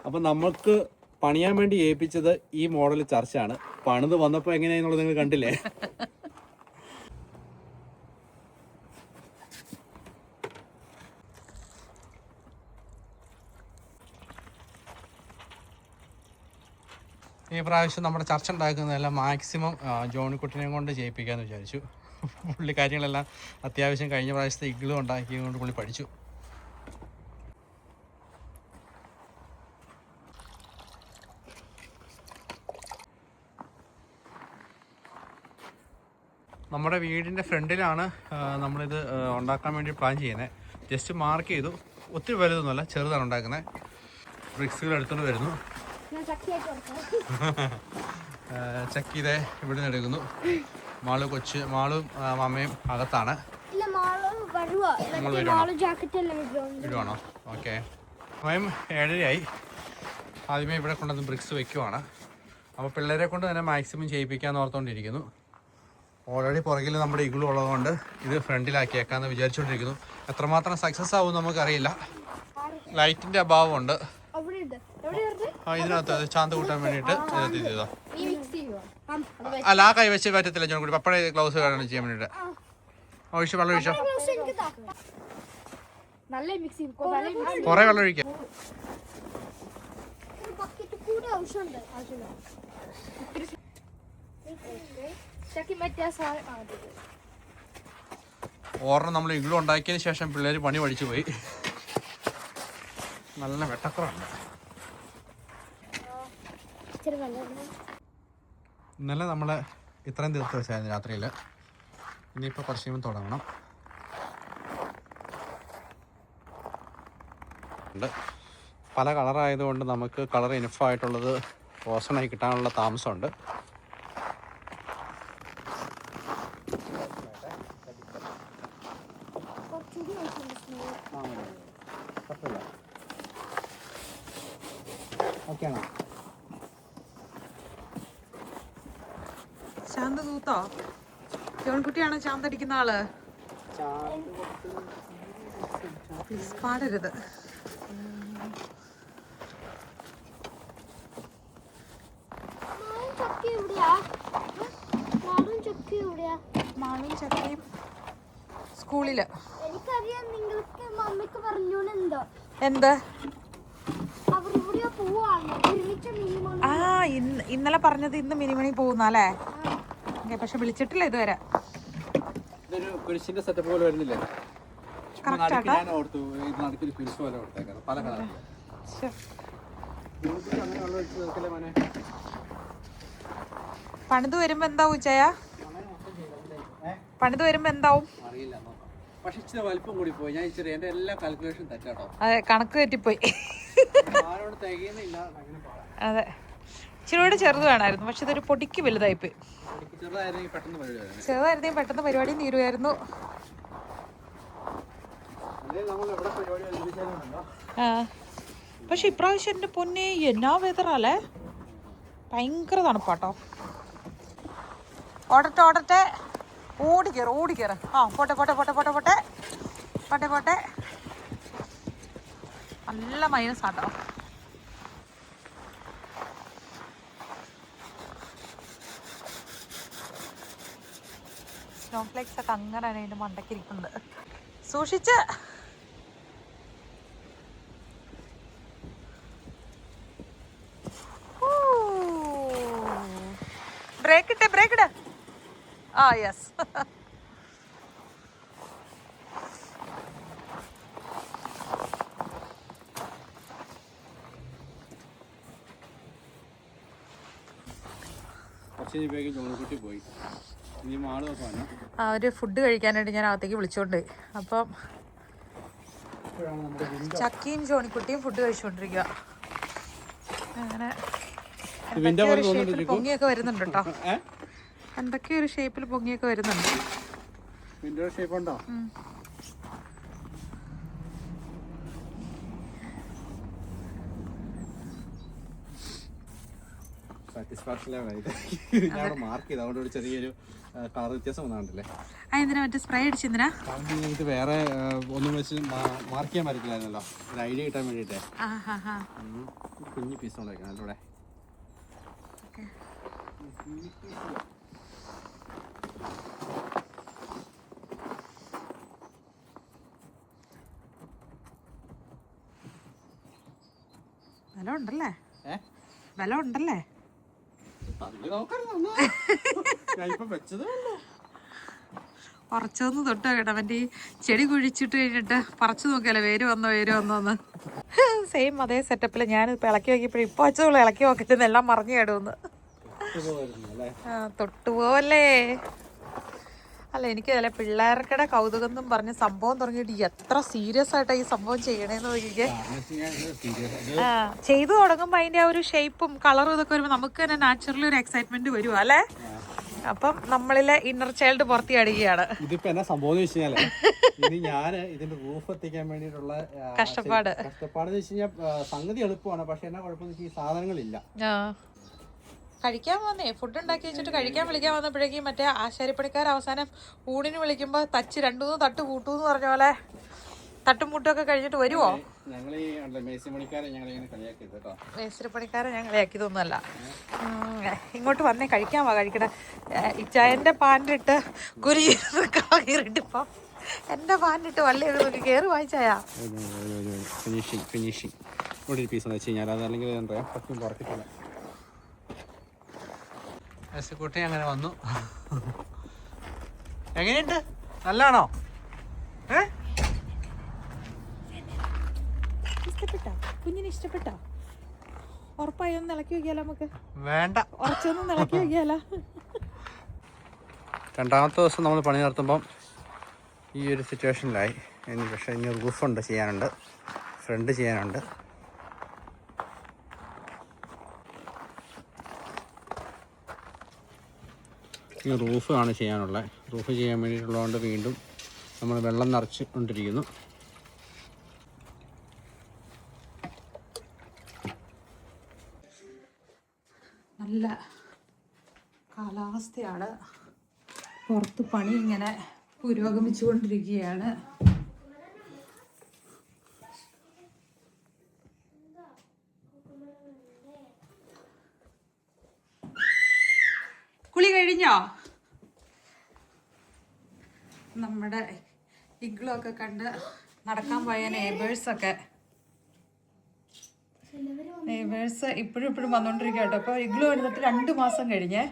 അപ്പം നമ്മൾക്ക് പണിയാൻ വേണ്ടി ഏൽപ്പിച്ചത് ഈ മോഡൽ ചർച്ചാണ്. പണിത് വന്നപ്പോൾ എങ്ങനെയാണെന്നുള്ളത് നിങ്ങൾ കണ്ടില്ലേ? ഈ പ്രാവശ്യം നമ്മുടെ ചർച്ച ഉണ്ടാക്കുന്നതെല്ലാം മാക്സിമം ജോണിക്കുട്ടിനെയും കൊണ്ട് ചെയ്യിപ്പിക്കാമെന്ന് വിചാരിച്ചു. പുള്ളി കാര്യങ്ങളെല്ലാം അത്യാവശ്യം കഴിഞ്ഞ പ്രാവശ്യത്തെ ഇഗ്ലും ഉണ്ടാക്കിയത് കൊണ്ട് പുള്ളി പഠിച്ചു. നമ്മുടെ വീടിൻ്റെ ഫ്രണ്ടിലാണ് നമ്മളിത് ഉണ്ടാക്കാൻ വേണ്ടി പ്ലാൻ ചെയ്യുന്നത്. ജസ്റ്റ് മാർക്ക് ചെയ്തു. ഒത്തിരി വലുതൊന്നുമല്ല, ചെറുതാണ് ഉണ്ടാക്കുന്നത്. ബ്രിക്സുകൾ എടുത്തുകൊണ്ട് വരുന്നു. ചക്കിതേ ഇവിടെ നിന്ന് എടുക്കുന്നു. മാളും അമ്മയും അകത്താണ്. ഇടുവാണോ? ഓക്കെ. അമ്മയും 7:30 ആദ്യമേ ഇവിടെ കൊണ്ടുവന്ന് ബ്രിക്സ് വെക്കുവാണ്. അപ്പോൾ പിള്ളേരെ കൊണ്ട് തന്നെ മാക്സിമം ചെയ്യിപ്പിക്കാമെന്ന് ഓർത്തുകൊണ്ടിരിക്കുന്നു. ഓൾറെഡി പുറകിൽ നമ്മുടെ ഇഗ്ലു ഉള്ളതുകൊണ്ട് ഇത് ഫ്രണ്ടിലാക്കിയേക്കാമെന്ന് വിചാരിച്ചുകൊണ്ടിരിക്കുന്നു. എത്രമാത്രം സക്സസ് ആവും നമുക്കറിയില്ല. ലൈറ്റിൻ്റെ അഭാവമുണ്ട്. ഇതിനകത്ത് ചാന്ത് കൂട്ടാൻ വേണ്ടിയിട്ട് ചെയ്തോ? അല്ല, ആ കൈ വെച്ച് പറ്റത്തില്ല ജോൺ കൂടി. പപ്പട ഗ്ലൗസ് വേണം ചെയ്യാൻ വേണ്ടിയിട്ട്. ഒഴിച്ചു, വെള്ളം ഒഴിച്ചോ. കുറെ വെള്ളം ഒഴിക്കാം. ഓർമ്മ നമ്മൾ ഇഗ്ലു ഉണ്ടാക്കിയതിന് ശേഷം പിള്ളേർ പണി പഠിച്ചു പോയി. നല്ല വെട്ടക്കുറവുണ്ട്. ഇന്നലെ നമ്മൾ ഇത്രയും തീർത്ത് വെച്ചായിരുന്നു രാത്രിയിൽ. ഇനിയിപ്പോൾ കുറച്ച് കഴിയുമ്പോൾ തുടങ്ങണം. പല കളറായതുകൊണ്ട് നമുക്ക് കളർ ഇനഫായിട്ടുള്ളത് റോസണായി കിട്ടാനുള്ള താമസമുണ്ട്. ചാന്ത് തൂത്തോ? ജോൺകുട്ടിയാണോ ചാന്തടിക്കുന്ന ആള്? പാടരുത്. മാളും ചക്കയും സ്കൂളില്. എന്ത്? ആ, ഇന്നലെ പറഞ്ഞത് ഇന്ന് മിനിമണി പോകുന്നല്ലേ? പക്ഷെ വിളിച്ചിട്ടില്ല ഇതുവരെ. സെറ്റപ്പ് പോലെ വരുന്നില്ലേ? പണിത് വരുമ്പോ എന്താവും ഉച്ചയ? പണിത് വരുമ്പോ എന്താവും? അതെ, കണക്ക് തെറ്റിപ്പോയി. അതെ, ഇച്ചിരി കൂടെ ചെറുത് വേണമായിരുന്നു. പക്ഷെ ഇതൊരു പൊടിക്ക് വലുതായിപ്പോയി. ചെറുതായിരുന്നെങ്കിൽ പെട്ടെന്ന് പരിപാടി തീരുമായിരുന്നു. പക്ഷെ ഇപ്രാവശ്യം എൻ്റെ പൊന്നെ എന്നാ വെതറാലേ, ഭയങ്കര തണുപ്പാട്ടോ. ഓടട്ടെ ഓടിക്കേറ. ആ, പോട്ടെ. നല്ല മൈനസ് ആട്ടോ. സ്നോ ഫ്ലേക്സ് ഒക്കെ അങ്ങനെ അതിൻ്റെ മണ്ടക്കിരിക്കുന്നുണ്ട്. സൂക്ഷിച്ച്. ബ്രേക്ക് ഇട്. ആ, യെസ്. അവര് ഫുഡ് കഴിക്കാനായിട്ട് ഞാൻ അകത്തേക്ക് വിളിച്ചോണ്ട്. അപ്പം ചക്കിയും ജോണിക്കുട്ടിയും ഫുഡ് കഴിച്ചോണ്ടിരിക്കുക. അങ്ങനെ പൊങ്ങിയൊക്കെ വരുന്നുണ്ട് കേട്ടോ. എന്തൊക്കെ ഒരു ഷേപ്പിൽ പൊങ്ങിയൊക്കെ വരുന്നുണ്ട്. സാറ്റിസ്ഫാക്ഷൻ മാർക്ക് ചെയ്ത് അതുകൊണ്ട് ഒരു ചെറിയൊരു കളർ വ്യത്യാസം വന്നാണ്ടല്ലേ. എന്തിനാ മറ്റേ സ്പ്രേ അടിച്ചെന്തിനാ? ഇത് വേറെ ഒന്നും വെച്ച് മാർക്ക് ചെയ്യാൻ പറ്റില്ലായിരുന്നല്ലോ, ഒരു ഐഡിയ കിട്ടാൻ വേണ്ടിയിട്ടേ. കുഞ്ഞു പീസ് ഉണ്ടാക്കണം അതിലൂടെ. വില ഉണ്ടല്ലേ? വില ഉണ്ടല്ലേ? കുറച്ചൊന്ന് തൊട്ട് കേട്ടോ. അവൻ്റെ ഈ ചെടി കുഴിച്ചിട്ട് കഴിഞ്ഞിട്ട് പറിച്ചു നോക്കിയല്ലേ വേര് വന്നോന്ന്. സെയിം അതേ സെറ്റപ്പിൽ ഞാനിപ്പോൾ ഇളക്കി നോക്കിയപ്പോഴും ഇപ്പോൾ വെച്ചോളൂ ഇളക്കി നോക്കിയിട്ട് എല്ലാം മറിഞ്ഞു കേടുവന്ന്. തൊട്ടുപോവല്ലേ? അല്ല, എനിക്ക് ചില പിള്ളേർക്കിടെ കൗതുകം എന്നും പറഞ്ഞ് സംഭവം തുടങ്ങിയിട്ട് എത്ര സീരിയസ് ആയിട്ടാ ഈ സംഭവം ചെയ്യണേന്ന് നോക്കിക്കേ. ചെയ്തു തുടങ്ങുമ്പോ അതിന്റെ ആ ഒരു ഷേപ്പും കളറും ഇതൊക്കെ വരുമ്പോ നമുക്ക് തന്നെ നാച്ചുറലി ഒരു എക്സൈറ്റ്മെന്റ് വരും അല്ലേ? അപ്പം നമ്മളിലെ ഇന്നർ ചൈൽഡ് പുറത്തി അടിക്കുകയാണ്. ഇതിപ്പോ എന്നാ സംഭവം ഇനി ഞാൻ ഇതിന്റെ റൂഫ് എത്തിക്കാൻ വേണ്ടിയിട്ടുള്ള കഷ്ടപ്പാട് വെച്ച് കഴിഞ്ഞാൽ സംഗതി എളുപ്പമാണ്. പക്ഷെ എന്നാ കുഴപ്പമെന്ന് ഈ സാധനങ്ങളില്ല. കഴിക്കാൻ വന്നേ, ഫുഡ് ഉണ്ടാക്കി വെച്ചിട്ട് കഴിക്കാൻ വിളിക്കാൻ വന്നപ്പോഴേക്കും മറ്റേ ആശാരിപ്പണിക്കാർ അവസാനം ഊണിന് വിളിക്കുമ്പോൾ തച്ച് 2-3 തട്ട് കൂട്ടൂന്ന് പറഞ്ഞ പോലെ തട്ടും മുട്ടൊക്കെ കഴിഞ്ഞിട്ട് വരുവോ? മേസ്തിരിപ്പണിക്കാരെ ഞാൻ കളിയാക്കിയതൊന്നുമല്ല. ഇങ്ങോട്ട് വന്നേ, കഴിക്കാൻ വാ, കഴിക്കണേ. ഇച്ചായൻ്റെ പാൻറ്റിട്ട് കുരിട്ടിപ്പം എൻ്റെ പാൻറ്റിട്ട് വള്ളി നോക്കി കയറി വായിച്ചായാ. ഫിനിഷിങ് ഒരു പീസ് വെച്ച് കഴിഞ്ഞാൽ അതല്ലെങ്കിൽ കുട്ടി അങ്ങനെ വന്നു. എങ്ങനെയുണ്ട്? നല്ലാണോ? ഇഷ്ടപ്പെട്ടോ? കുഞ്ഞിന് ഇഷ്ടപ്പെട്ടോ? ഉറപ്പായി ഒന്ന് ഇളക്കി നോക്കിയാലോ? നമുക്ക് വേണ്ട, ഉറച്ചൊന്നും ഇളക്കി നോക്കിയാലോ? രണ്ടാമത്തെ ദിവസം നമ്മൾ പണി നടത്തുമ്പം ഈ ഒരു സിറ്റുവേഷനിലായി. പക്ഷേ ഇനി റൂഫുണ്ട് ചെയ്യാനുണ്ട്, ഫ്രണ്ട് ചെയ്യാനുണ്ട്. ഈ റൂഫാണ് ചെയ്യാനുള്ളത്. റൂഫ് ചെയ്യാൻ വേണ്ടിയിട്ടുള്ളതുകൊണ്ട് വീണ്ടും നമ്മൾ വെള്ളം നിറച്ചുകൊണ്ടിരിക്കുന്നു. നല്ല കാലാവസ്ഥയാണ്. പുറത്ത് പണി ഇങ്ങനെ പുരോഗമിച്ചുകൊണ്ടിരിക്കുകയാണ്. കുളി കഴിഞ്ഞോ? നമ്മുടെ ഇഗ്ലു ഒക്കെ കണ്ട് നടക്കാൻ പോയ നെയ്ബേഴ്സ് ഇപ്പോഴും വന്നോണ്ടിരിക്കുക കേട്ടോ. അപ്പൊ ഇഗ്ലു എടുത്തിട്ട് 2 മാസം കഴിഞ്ഞേ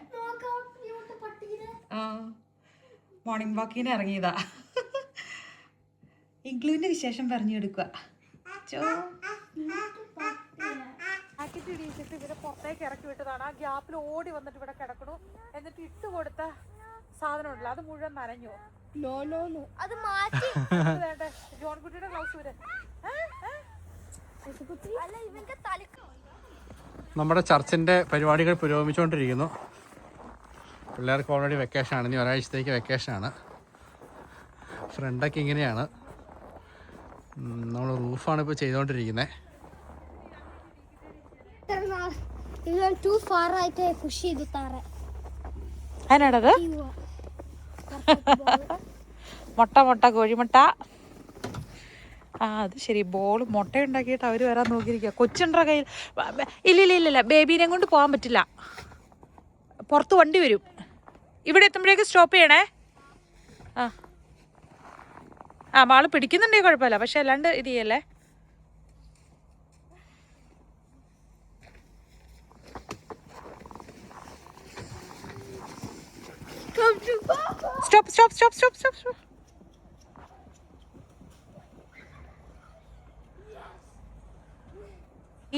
മോർണിംഗ് വാക്കിന് ഇറങ്ങിയതാ. ഇഗ്ലുവിന്റെ വിശേഷം പറഞ്ഞെടുക്കുക. ഇടിച്ചിട്ട് ഇവരെ പുറത്തേക്ക് ഇറക്കി വിട്ടതാണ്. ആ ഗ്യാപ്പിൽ ഓടി വന്നിട്ട് ഇവിടെ കിടക്കണു. എന്നിട്ട് ഇട്ട് കൊടുത്ത സാധനം ഉണ്ടല്ലോ, അത് മുഴുവൻ നനഞ്ഞു. അത് മാറ്റി ജോൺകുട്ടിയുടെ ഗ്ലൗസ്. നമ്മുടെ ചർച്ചിൻ്റെ പരിപാടികൾ പുരോഗമിച്ചുകൊണ്ടിരിക്കുന്നു. പിള്ളേർക്ക് ഓൾറെഡി വെക്കേഷനാണ്. ഇനി ഒരാഴ്ചത്തേക്ക് വെക്കേഷനാണ്. ഫ്രണ്ടൊക്കെ ഇങ്ങനെയാണ്. നമ്മൾ റൂഫാണ് ഇപ്പോൾ ചെയ്തുകൊണ്ടിരിക്കുന്നത്. അതിനടത് മുട്ട കോഴിമുട്ട. അത് ശരി, ബോൾ മുട്ട ഉണ്ടാക്കിയിട്ട് അവർ വരാൻ നോക്കിയിരിക്കുക. കൊച്ചുണ്ട കയ്യിൽ. ഇല്ല, ബേബീനെ കൊണ്ട് പോകാൻ പറ്റില്ല. പുറത്ത് വണ്ടി വരും. ഇവിടെ എത്തുമ്പോഴേക്ക് സ്റ്റോപ്പ് ചെയ്യണേ. മാള് പിടിക്കുന്നുണ്ടെങ്കിൽ കുഴപ്പമില്ല, പക്ഷെ അല്ലാണ്ട് ഇത് ചെയ്യല്ലേ. സ്റ്റോപ്പ്.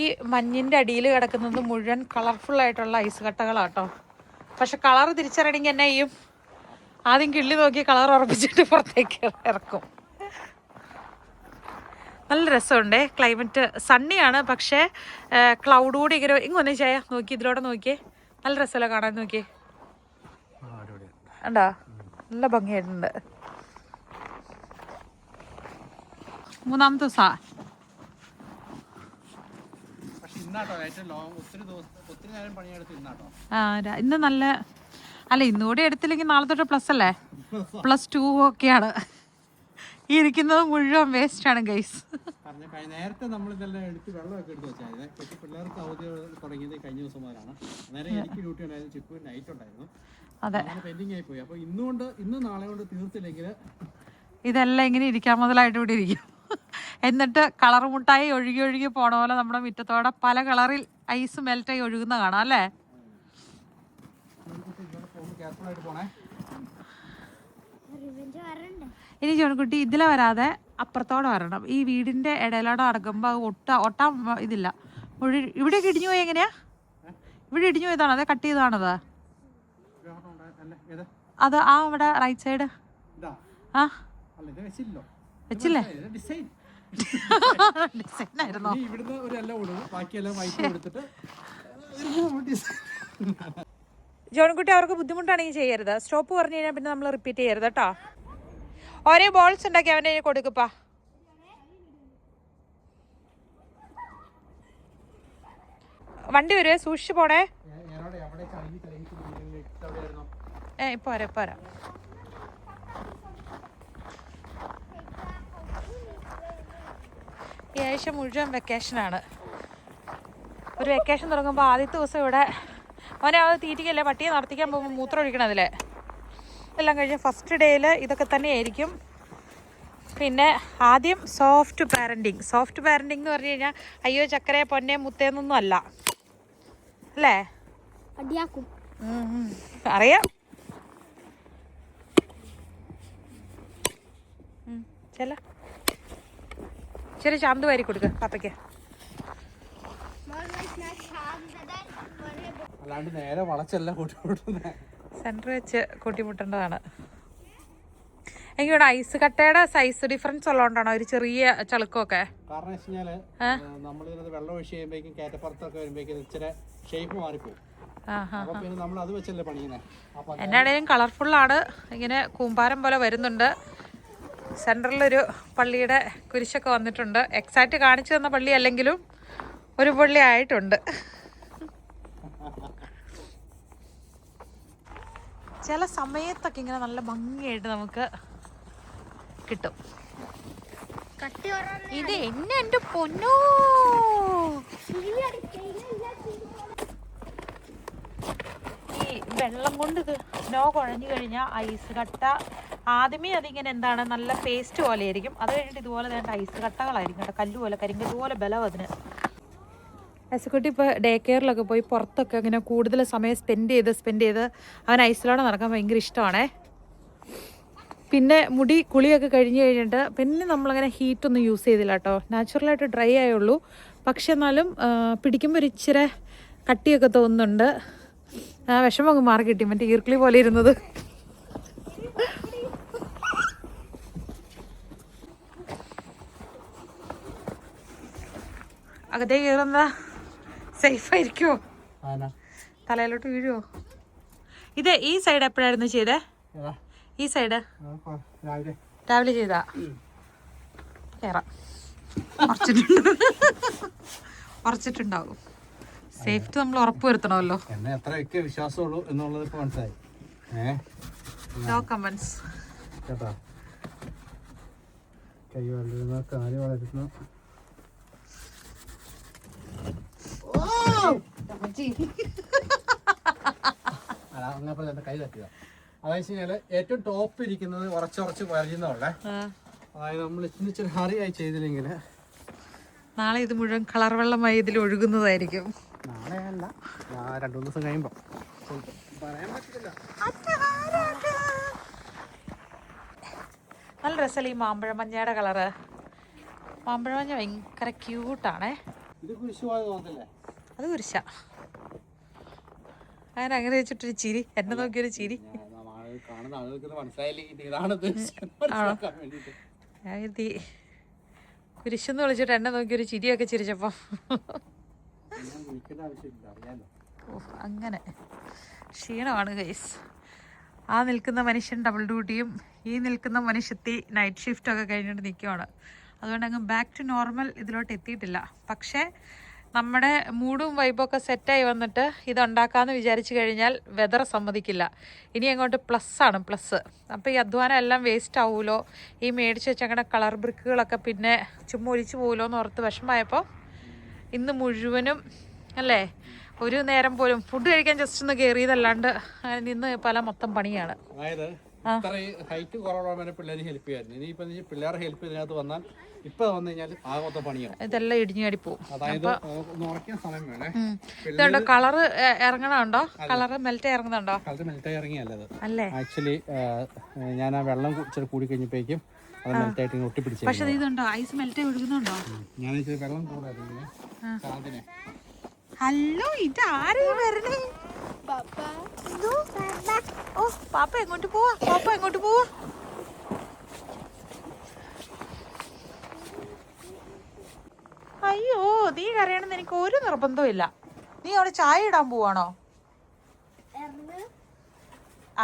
ഈ മഞ്ഞിൻ്റെ അടിയിൽ കിടക്കുന്നത് മുഴുവൻ കളർഫുൾ ആയിട്ടുള്ള ഐസ് കട്ടകളാട്ടോ. പക്ഷെ കളർ തിരിച്ചറിയണമെങ്കിൽ എന്നെ ചെയ്യും? ആദ്യം കിള്ളി നോക്കി കളർ ഉറപ്പിച്ചിട്ട് പുറത്തേക്ക് ഇറക്കും. നല്ല രസമുണ്ടേ. ക്ലൈമറ്റ് സണ്ണിയാണ്, പക്ഷേ ക്ലൗഡ് കൂടി ഇങ്ങനെ ഇങ്ങൊന്നേ ചെയ്യാ. നോക്കി ഇതിലൂടെ നോക്കിയേ, നല്ല രസമല്ലേ കാണാൻ. നോക്കിയേ, കണ്ടോ? നല്ല ഭംഗിയായിട്ടുണ്ട്. 3-ാമത്തെ ദിവസമാണ്. ഇന്ന് നല്ല അല്ല ഇന്നുകൂടി എടുത്തില്ലെങ്കിൽ നാളെ തൊട്ട് പ്ലസ് അല്ലേ, +2 ഒക്കെയാണ്. ഈ ഇരിക്കുന്നത് മുഴുവൻ വേസ്റ്റ് ആണ് ഗൈസ്. നേരത്തെ നമ്മൾ ഇതെല്ലാം എടുത്ത് വെള്ളമൊക്കെ എടുത്ത് വെച്ചായിരുന്നു. പക്ഷെ പിള്ളേർക്ക് അവധി തുടങ്ങിയത് കഴിഞ്ഞ ദിവസം മുതലാണ്. അന്നേരം എനിക്ക് ഡ്യൂട്ടി ഉണ്ടായിരുന്നു, ചിപ്പു നൈറ്റ് ഉണ്ടായിരുന്നു. അതെ, പെൻഡിങ് ആയി പോയി. അപ്പൊ ഇന്നും നാളെ കൊണ്ട് തീർത്തില്ലെങ്കിൽ ഇതെല്ലാം ഇങ്ങനെ ഇരിക്കാൻ മുതലായിട്ട് ഇവിടെ ഇരിക്കും. എന്നിട്ട് കളർ മുട്ടായി ഒഴുകി ഒഴുകി പോണ പോലെ നമ്മുടെ മുറ്റത്തോടെ പല കളറിൽ ഐസ് മെൽറ്റായി ഒഴുകുന്ന കാണാം അല്ലേ. ഇനി ജോൺകുട്ടി ഇതിലെ വരാതെ അപ്പുറത്തോടെ വരണം. ഈ വീടിന്റെ ഇടയിലോടെ നടക്കുമ്പോൾ ഒട്ടാൻ ഇതില്ല. ഇവിടെയൊക്കെ ഇടിഞ്ഞു പോയി. എങ്ങനെയാ ഇവിടെ ഇടിഞ്ഞു പോയതാണോ അതെ കട്ട് ചെയ്താണത്? അത് ആ അവിടെ റൈറ്റ് സൈഡ്. ആ വെച്ചില്ലേ? ഡിസൈൻ ആയിരുന്നോ? ജോൺകുട്ടി അവർക്ക് ബുദ്ധിമുട്ടാണെങ്കിൽ ചെയ്യരുത്. സ്റ്റോപ്പ് പറഞ്ഞു കഴിഞ്ഞാൽ പിന്നെ നമ്മൾ റിപ്പീറ്റ് ചെയ്യരുത് കേട്ടോ. ഓരോ ബോൾസ് ഉണ്ടാക്കി അവൻ്റെ കൊടുക്കപ്പാ. വണ്ടി വരുവേ, സൂക്ഷിച്ചു പോണേ. പോരാ പോരാ. ഈ ആഴ്ച മുഴുവൻ വെക്കേഷനാണ്. ഒരു വെക്കേഷൻ തുടങ്ങുമ്പോൾ ആദ്യത്തെ ദിവസം ഇവിടെ അവനെ അത് തീറ്റിക്കല്ലേ, പട്ടിയെ നടത്തിക്കാൻ പോകുമ്പോൾ മൂത്രം ഒഴിക്കണം അതിൽ. എല്ലാം കഴിഞ്ഞ് ഫസ്റ്റ് ഡേയിൽ ഇതൊക്കെ തന്നെയായിരിക്കും. പിന്നെ ആദ്യം സോഫ്റ്റ് പാരൻറ്റിങ് എന്ന് പറഞ്ഞു കഴിഞ്ഞാൽ അയ്യോ ചക്കരയെ പൊന്നെ മുത്തേന്നൊന്നും അല്ല അല്ലേ. അറിയാം. ചെല്ല ശരി, ചാന്ത് വാരി കൊടുക്ക പാപ്പയ്ക്ക്. അല്ലാണ്ട് നേരെ വളച്ചല്ല സെന്റർ വെച്ച് കൂട്ടിമുട്ടേണ്ടതാണ്. എനിക്കിവിടെ ഐസ് കട്ടയുടെ സൈസ് ഡിഫറൻസ് ഉള്ളതുകൊണ്ടാണോ ഒരു ചെറിയ ചളുക്കമൊക്കെ? കാരണം വെച്ചാല് നമ്മളിതിനകത്ത് വെള്ളം ഒഴിച്ച് കഴിയുമ്പോഴേക്കും കയറ്റപ്പുറത്തൊക്കെ വരുമ്പോഴേക്കും ഇച്ചിരി ഷേപ്പ് മാറിപ്പോകും. പിന്നെ നമ്മൾ അത് വെച്ചല്ലേ പണിയുന്നത്. എന്നാണേലും കളർഫുള്ളാണ്. ഇങ്ങനെ കൂമ്പാരം പോലെ വരുന്നുണ്ട്. സെൻട്രലിലൊരു പള്ളിയുടെ കുരിശൊക്കെ വന്നിട്ടുണ്ട്. എക്സാക്റ്റ് കാണിച്ചു തന്ന പള്ളി അല്ലെങ്കിലും ഒരു പള്ളി ആയിട്ടുണ്ട്. ചില സമയത്തൊക്കെ ഇങ്ങനെ നല്ല ഭംഗിയായിട്ട് നമുക്ക് കിട്ടും. ഇത് എന്റെ പൊന്നോ, ഈ വെള്ളം കൊണ്ട് സ്നോ കുഴഞ്ഞു കഴിഞ്ഞാൽ ഐസ് കട്ട ആദ്യമേ അതിങ്ങനെ എന്താണ് നല്ല പേസ്റ്റ് പോലെ ആയിരിക്കും. അത് കഴിഞ്ഞിട്ട് ഇതുപോലെ തന്നെ ഐസ് കട്ടകളായിരിക്കും കേട്ടോ, കല്ലുപോലെ കരിങ്കല്ല് പോലെ ബലം അതിന്. എസ്കുട്ടി ഇപ്പോൾ ഡേ കെയറിലൊക്കെ പോയി പുറത്തൊക്കെ ഇങ്ങനെ കൂടുതൽ സമയം സ്പെൻഡ് ചെയ്ത് അവൻ ഐസിലോടെ നടക്കാൻ ഭയങ്കര ഇഷ്ടമാണേ. പിന്നെ മുടി കുളിയൊക്കെ കഴിഞ്ഞ് കഴിഞ്ഞിട്ട് പിന്നെ നമ്മളങ്ങനെ ഹീറ്റൊന്നും യൂസ് ചെയ്തില്ല കേട്ടോ. നാച്ചുറലായിട്ട് ഡ്രൈ ആയുള്ളൂ. പക്ഷെ എന്നാലും പിടിക്കുമ്പോൾ ഒരു ഇച്ചിരി കട്ടിയൊക്കെ തോന്നുന്നുണ്ട്. വിഷമം അങ്ങ് മാറി കിട്ടി, മറ്റേ ഈർക്കിളി പോലെ ഇരുന്നത്. അകത്തേ കയറുന്ന സേഫായിരിക്കുമോ? തലയിലോട്ട് വീഴുമോ? ഇത് ഈ സൈഡ് എപ്പോഴായിരുന്നു ചെയ്തേ? ഈ സൈഡ് രാവിലെ ചെയ്താ? കയറാം. ഉറച്ചിട്ടുണ്ടാവും. സേഫ്റ്റി നമ്മൾ ഉറപ്പ് വരുത്തണമല്ലോ. എന്നെ എത്രയൊക്കെ വിശ്വാസമുള്ളൂ എന്നുള്ളത് ഇപ്പൊ മനസ്സിലായി. നോ കമന്റ്സ് കേട്ടോ. കൈ വളരുന്നു, കാല് വളരുന്നു. കൈ തട്ടുക. അതായത് കഴിഞ്ഞാല് ഏറ്റവും ടോപ്പ് ഇരിക്കുന്നത് ഉറച്ചുറച്ച് വരുന്നുള്ളേ. അതായത് നമ്മൾ ഇച്ചിരി ഹറിയായി ചെയ്തില്ലെങ്കിൽ നാളെ ഇത് മുഴുവൻ കളർ വെള്ളമായി ഇതിൽ ഒഴുകുന്നതായിരിക്കും. നാളെയല്ല, 2-3 ദിവസം കഴിയുമ്പോ പറയാൻ പറ്റില്ല. നല്ല രസമല്ലേ ഈ മാമ്പഴ മഞ്ഞയുടെ കളറ്? മാമ്പഴ മഞ്ഞ ഭയങ്കര ക്യൂട്ടാണേ. ഇത് കുരിശുമായി തോന്നത്തില്ലേ? അത് കുരിശ. അങ്ങനെ വെച്ചിട്ടൊരു ചിരി, എന്നെ നോക്കിയൊരു ചിരി. കുരിശെന്ന് വിളിച്ചിട്ട് എന്നെ നോക്കിയൊരു ചിരിയൊക്കെ ചിരിച്ചപ്പോ അങ്ങനെ ക്ഷീണമാണ് ഗൈസ്. ആ നിൽക്കുന്ന മനുഷ്യൻ ഡബിൾ ഡ്യൂട്ടിയും ഈ നിൽക്കുന്ന മനുഷ്യത്തി നൈറ്റ് ഷിഫ്റ്റൊക്കെ കഴിഞ്ഞിട്ട് നിൽക്കുവാണ്. അതുകൊണ്ട് അങ്ങ് ബാക്ക് ടു നോർമൽ ഇതിലോട്ട് എത്തിയിട്ടില്ല. പക്ഷേ നമ്മുടെ മൂഡും വൈബൊക്കെ സെറ്റായി വന്നിട്ട് ഇതുണ്ടാക്കാമെന്ന് വിചാരിച്ചു കഴിഞ്ഞാൽ വെതർ സമ്മതിക്കില്ല. ഇനി അങ്ങോട്ട് പ്ലസ്സാണ് പ്ലസ്. അപ്പോൾ ഈ അധ്വാനം എല്ലാം വേസ്റ്റ് ആവുമല്ലോ, ഈ മേടിച്ച് വെച്ചങ്ങനെ കളർ ബ്രിക്കുകളൊക്കെ പിന്നെ ചുമ്മാ ഒലിച്ചു പോകുമല്ലോ എന്ന് ഓർത്ത് വിഷമമായപ്പോൾ ഇന്ന് മുഴുവനും അല്ലേ ഒരു നേരം പോലും ഫുഡ് കഴിക്കാൻ ജസ്റ്റ് ഒന്ന് കയറിയതല്ലാണ്ട് നിന്ന് പല മൊത്തം പണിയാണ്. അതായത് ഹൈറ്റ് കുറവുള്ള പിള്ളേർ ഹെൽപ്പ് ചെയ്യായിരുന്നു. ഇനിയിപ്പോ പിള്ളേരെ ഹെൽപ്പ് ചെയ്തതിനകത്ത് വന്നാൽ ഇപ്പൊ വന്നു കഴിഞ്ഞാൽ ആകെ മൊത്തം പണിയാണ്. ഇതെല്ലാം ഇടിഞ്ഞു കടി പോവും. അതായത് ഉറക്കാൻ സമയം വേണേ. ഇതുണ്ടോ കളറ് ഇറങ്ങണുണ്ടോ? കളറ് മെൽറ്റ് ഇറങ്ങുന്നുണ്ടോ? കളർ മെൽറ്റ് ഇറങ്ങിയല്ലത് അല്ലേ? ആക്ച്വലി ഞാൻ ആ വെള്ളം ഇച്ചിരി കൂടി കഴിഞ്ഞപ്പോഴേക്കും അത് മെൽറ്റ് ആയിട്ട് ഒട്ടിപ്പിടിച്ചു. പക്ഷെ ഇതുണ്ടോ ഐസ് മെൽറ്റ് ഒഴുകുന്നുണ്ടോ? ഞാൻ ഇച്ചിരി വെള്ളം കൂടായിരുന്നു. ഹലോ, ഇതാരേ വരണേ? ഓ പാപ്പ എങ്ങോട്ട് പോവാ? പാപ്പ എങ്ങോട്ട് പോവാ? അയ്യോ, നീ കരയണമെന്ന് എനിക്ക് ഒരു നിർബന്ധവും ഇല്ല. നീ അവിടെ ചായ ഇടാൻ പോവാണോ?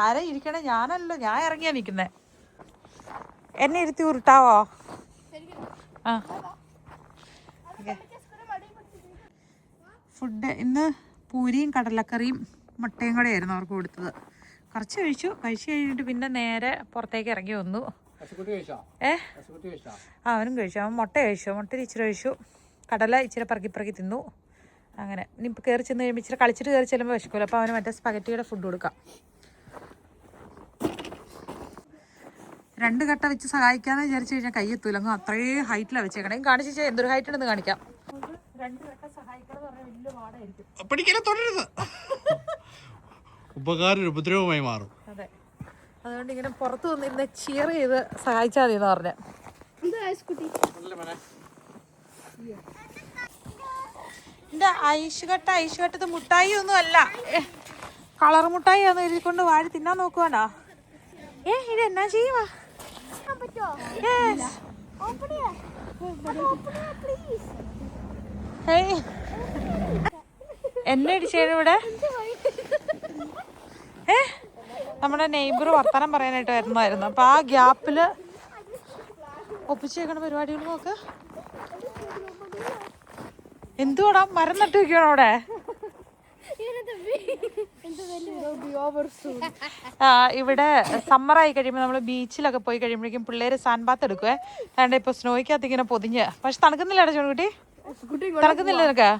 ആരാ ഇരിക്കണേ? ഞാനല്ലോ, ഞാൻ ഇറങ്ങിയാ നിക്കുന്നേ. എന്നെ ഇരുത്തി ഉരുട്ടാവോ? ആ ഫുഡ് ഇന്ന് പൂരിയും കടലക്കറിയും മുട്ടയും കൂടെ ആയിരുന്നു അവർക്ക് കൊടുത്തത്. കുറച്ച് കഴിച്ചു കഴിഞ്ഞിട്ട് പിന്നെ നേരെ പുറത്തേക്ക് ഇറങ്ങി വന്നു. അവനും കഴിച്ചു. അവൻ മുട്ട കഴിച്ചു. മുട്ട ഇച്ചിരി കഴിച്ചു. കടല ഇച്ചിരി പറക്കി തിന്നു. അങ്ങനെ ഇനിയിപ്പോൾ കയറി ചെന്ന് കഴിയുമ്പോൾ ഇച്ചിരി കളിച്ചിട്ട് കയറി ചെല്ലുമ്പോൾ വിശക്കുമല്ലോ. അപ്പോൾ അവന് മറ്റേ സ്പഗറ്റിയുടെ ഫുഡ് കൊടുക്കാം. 2 കട്ട വെച്ച് സഹായിക്കാന്ന് വിചാരിച്ചു കഴിഞ്ഞാൽ കൈ എത്തൂല. അങ്ങ് അത്രയും ഹൈറ്റിലാണ് വെച്ചേക്കണേ. കാണിച്ചു എന്തൊരു ഹൈറ്റ് ഉണ്ടെന്ന് കാണിക്കാം. 2 കട്ട സഹായിക്കാന്ന് പറഞ്ഞാൽ വലിയ പാടായിരിക്കും. പഠിക്കാൻ തുടരുത്. ഉപകാരം ഉപദ്രവമായി മാറും. അതെ, അതുകൊണ്ട് ഇങ്ങനെ പുറത്ത് വന്നിരുന്ന് ചിയർ ചെയ്ത് സഹായിച്ചാൽ മതി എന്ന് പറഞ്ഞ. എന്റെ ഐശുകട്ടത് മുട്ടായി ഒന്നും അല്ല, കളർ മുട്ടായി ആന്ന് എഴുതിക്കൊണ്ട് വാഴി തിന്നാൻ നോക്കുവാണോ? ഇത് എന്നാ ചെയ്യുവാ? എന്നെ ഇടിച്ചേനും ഇവിടെ. നമ്മുടെ നെയ്ബർ വർത്തമാനം പറയാനായിട്ട് വരുന്നതായിരുന്നു. അപ്പൊ ആ ഗ്യാപ്പില് ഒപ്പിച്ചേക്കണ പരിപാടികൾ നോക്ക്. എന്തുവാടാ മരം നട്ടു വെക്കണോ അവിടെ? ഇവിടെ സമ്മറായി കഴിയുമ്പോൾ നമ്മൾ ബീച്ചിലൊക്കെ പോയി കഴിയുമ്പോഴേക്കും പിള്ളേര് സാൻഡ് ബാത്ത് എടുക്കുവേ. അതുകൊണ്ട് ഇപ്പൊ സ്നോയ്ക്കകത്ത് ഇങ്ങനെ പൊതിഞ്ഞ്. പക്ഷെ തണുക്കുന്നില്ല ചോൺകുട്ടി? തണുക്കുന്നില്ല നിനക്ക്?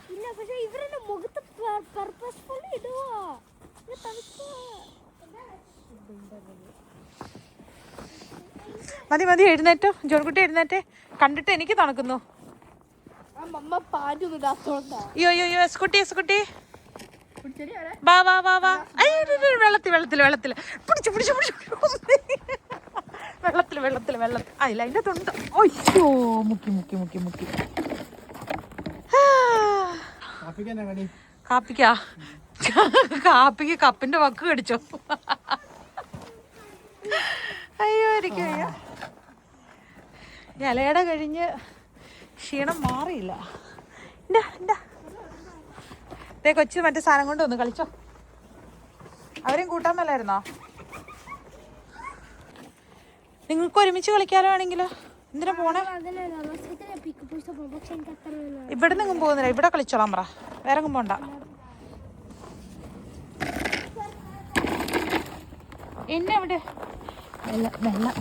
മതി എഴുന്നേറ്റോ ജോൺകുട്ടി, എഴുന്നേറ്റേ. കണ്ടിട്ട് എനിക്ക് തണുക്കുന്നു. അയ്യോ എസ്കുട്ടി വാ വെള്ളത്തിൽ വെള്ളത്തിൽ അല്ല അതിന്റെ തൊണ്ട. അയ്യോ മുക്കി. കാപ്പിക്ക് കപ്പിന്റെ വക്ക് കടിച്ചോ? അയ്യോ എനിക്ക് ഇലയുടെ കഴിഞ്ഞ് ക്ഷീണം മാറിയില്ല. കൊച്ചു മറ്റേ സാധനം കൊണ്ട് വന്ന് കളിച്ചോ. അവരെയും കൂട്ടാൻ മേലായിരുന്നോ? നിങ്ങൾക്ക് ഒരുമിച്ച് കളിക്കാലോ ആണെങ്കിലോ? എന്തിനാ പോണേ? ഇവിടെ നിന്നും പോകുന്നില്ല, ഇവിടെ കളിച്ചോളാം പറ, വേറെ എങ്ങും പോണ്ട. എന്നെ അവിടെ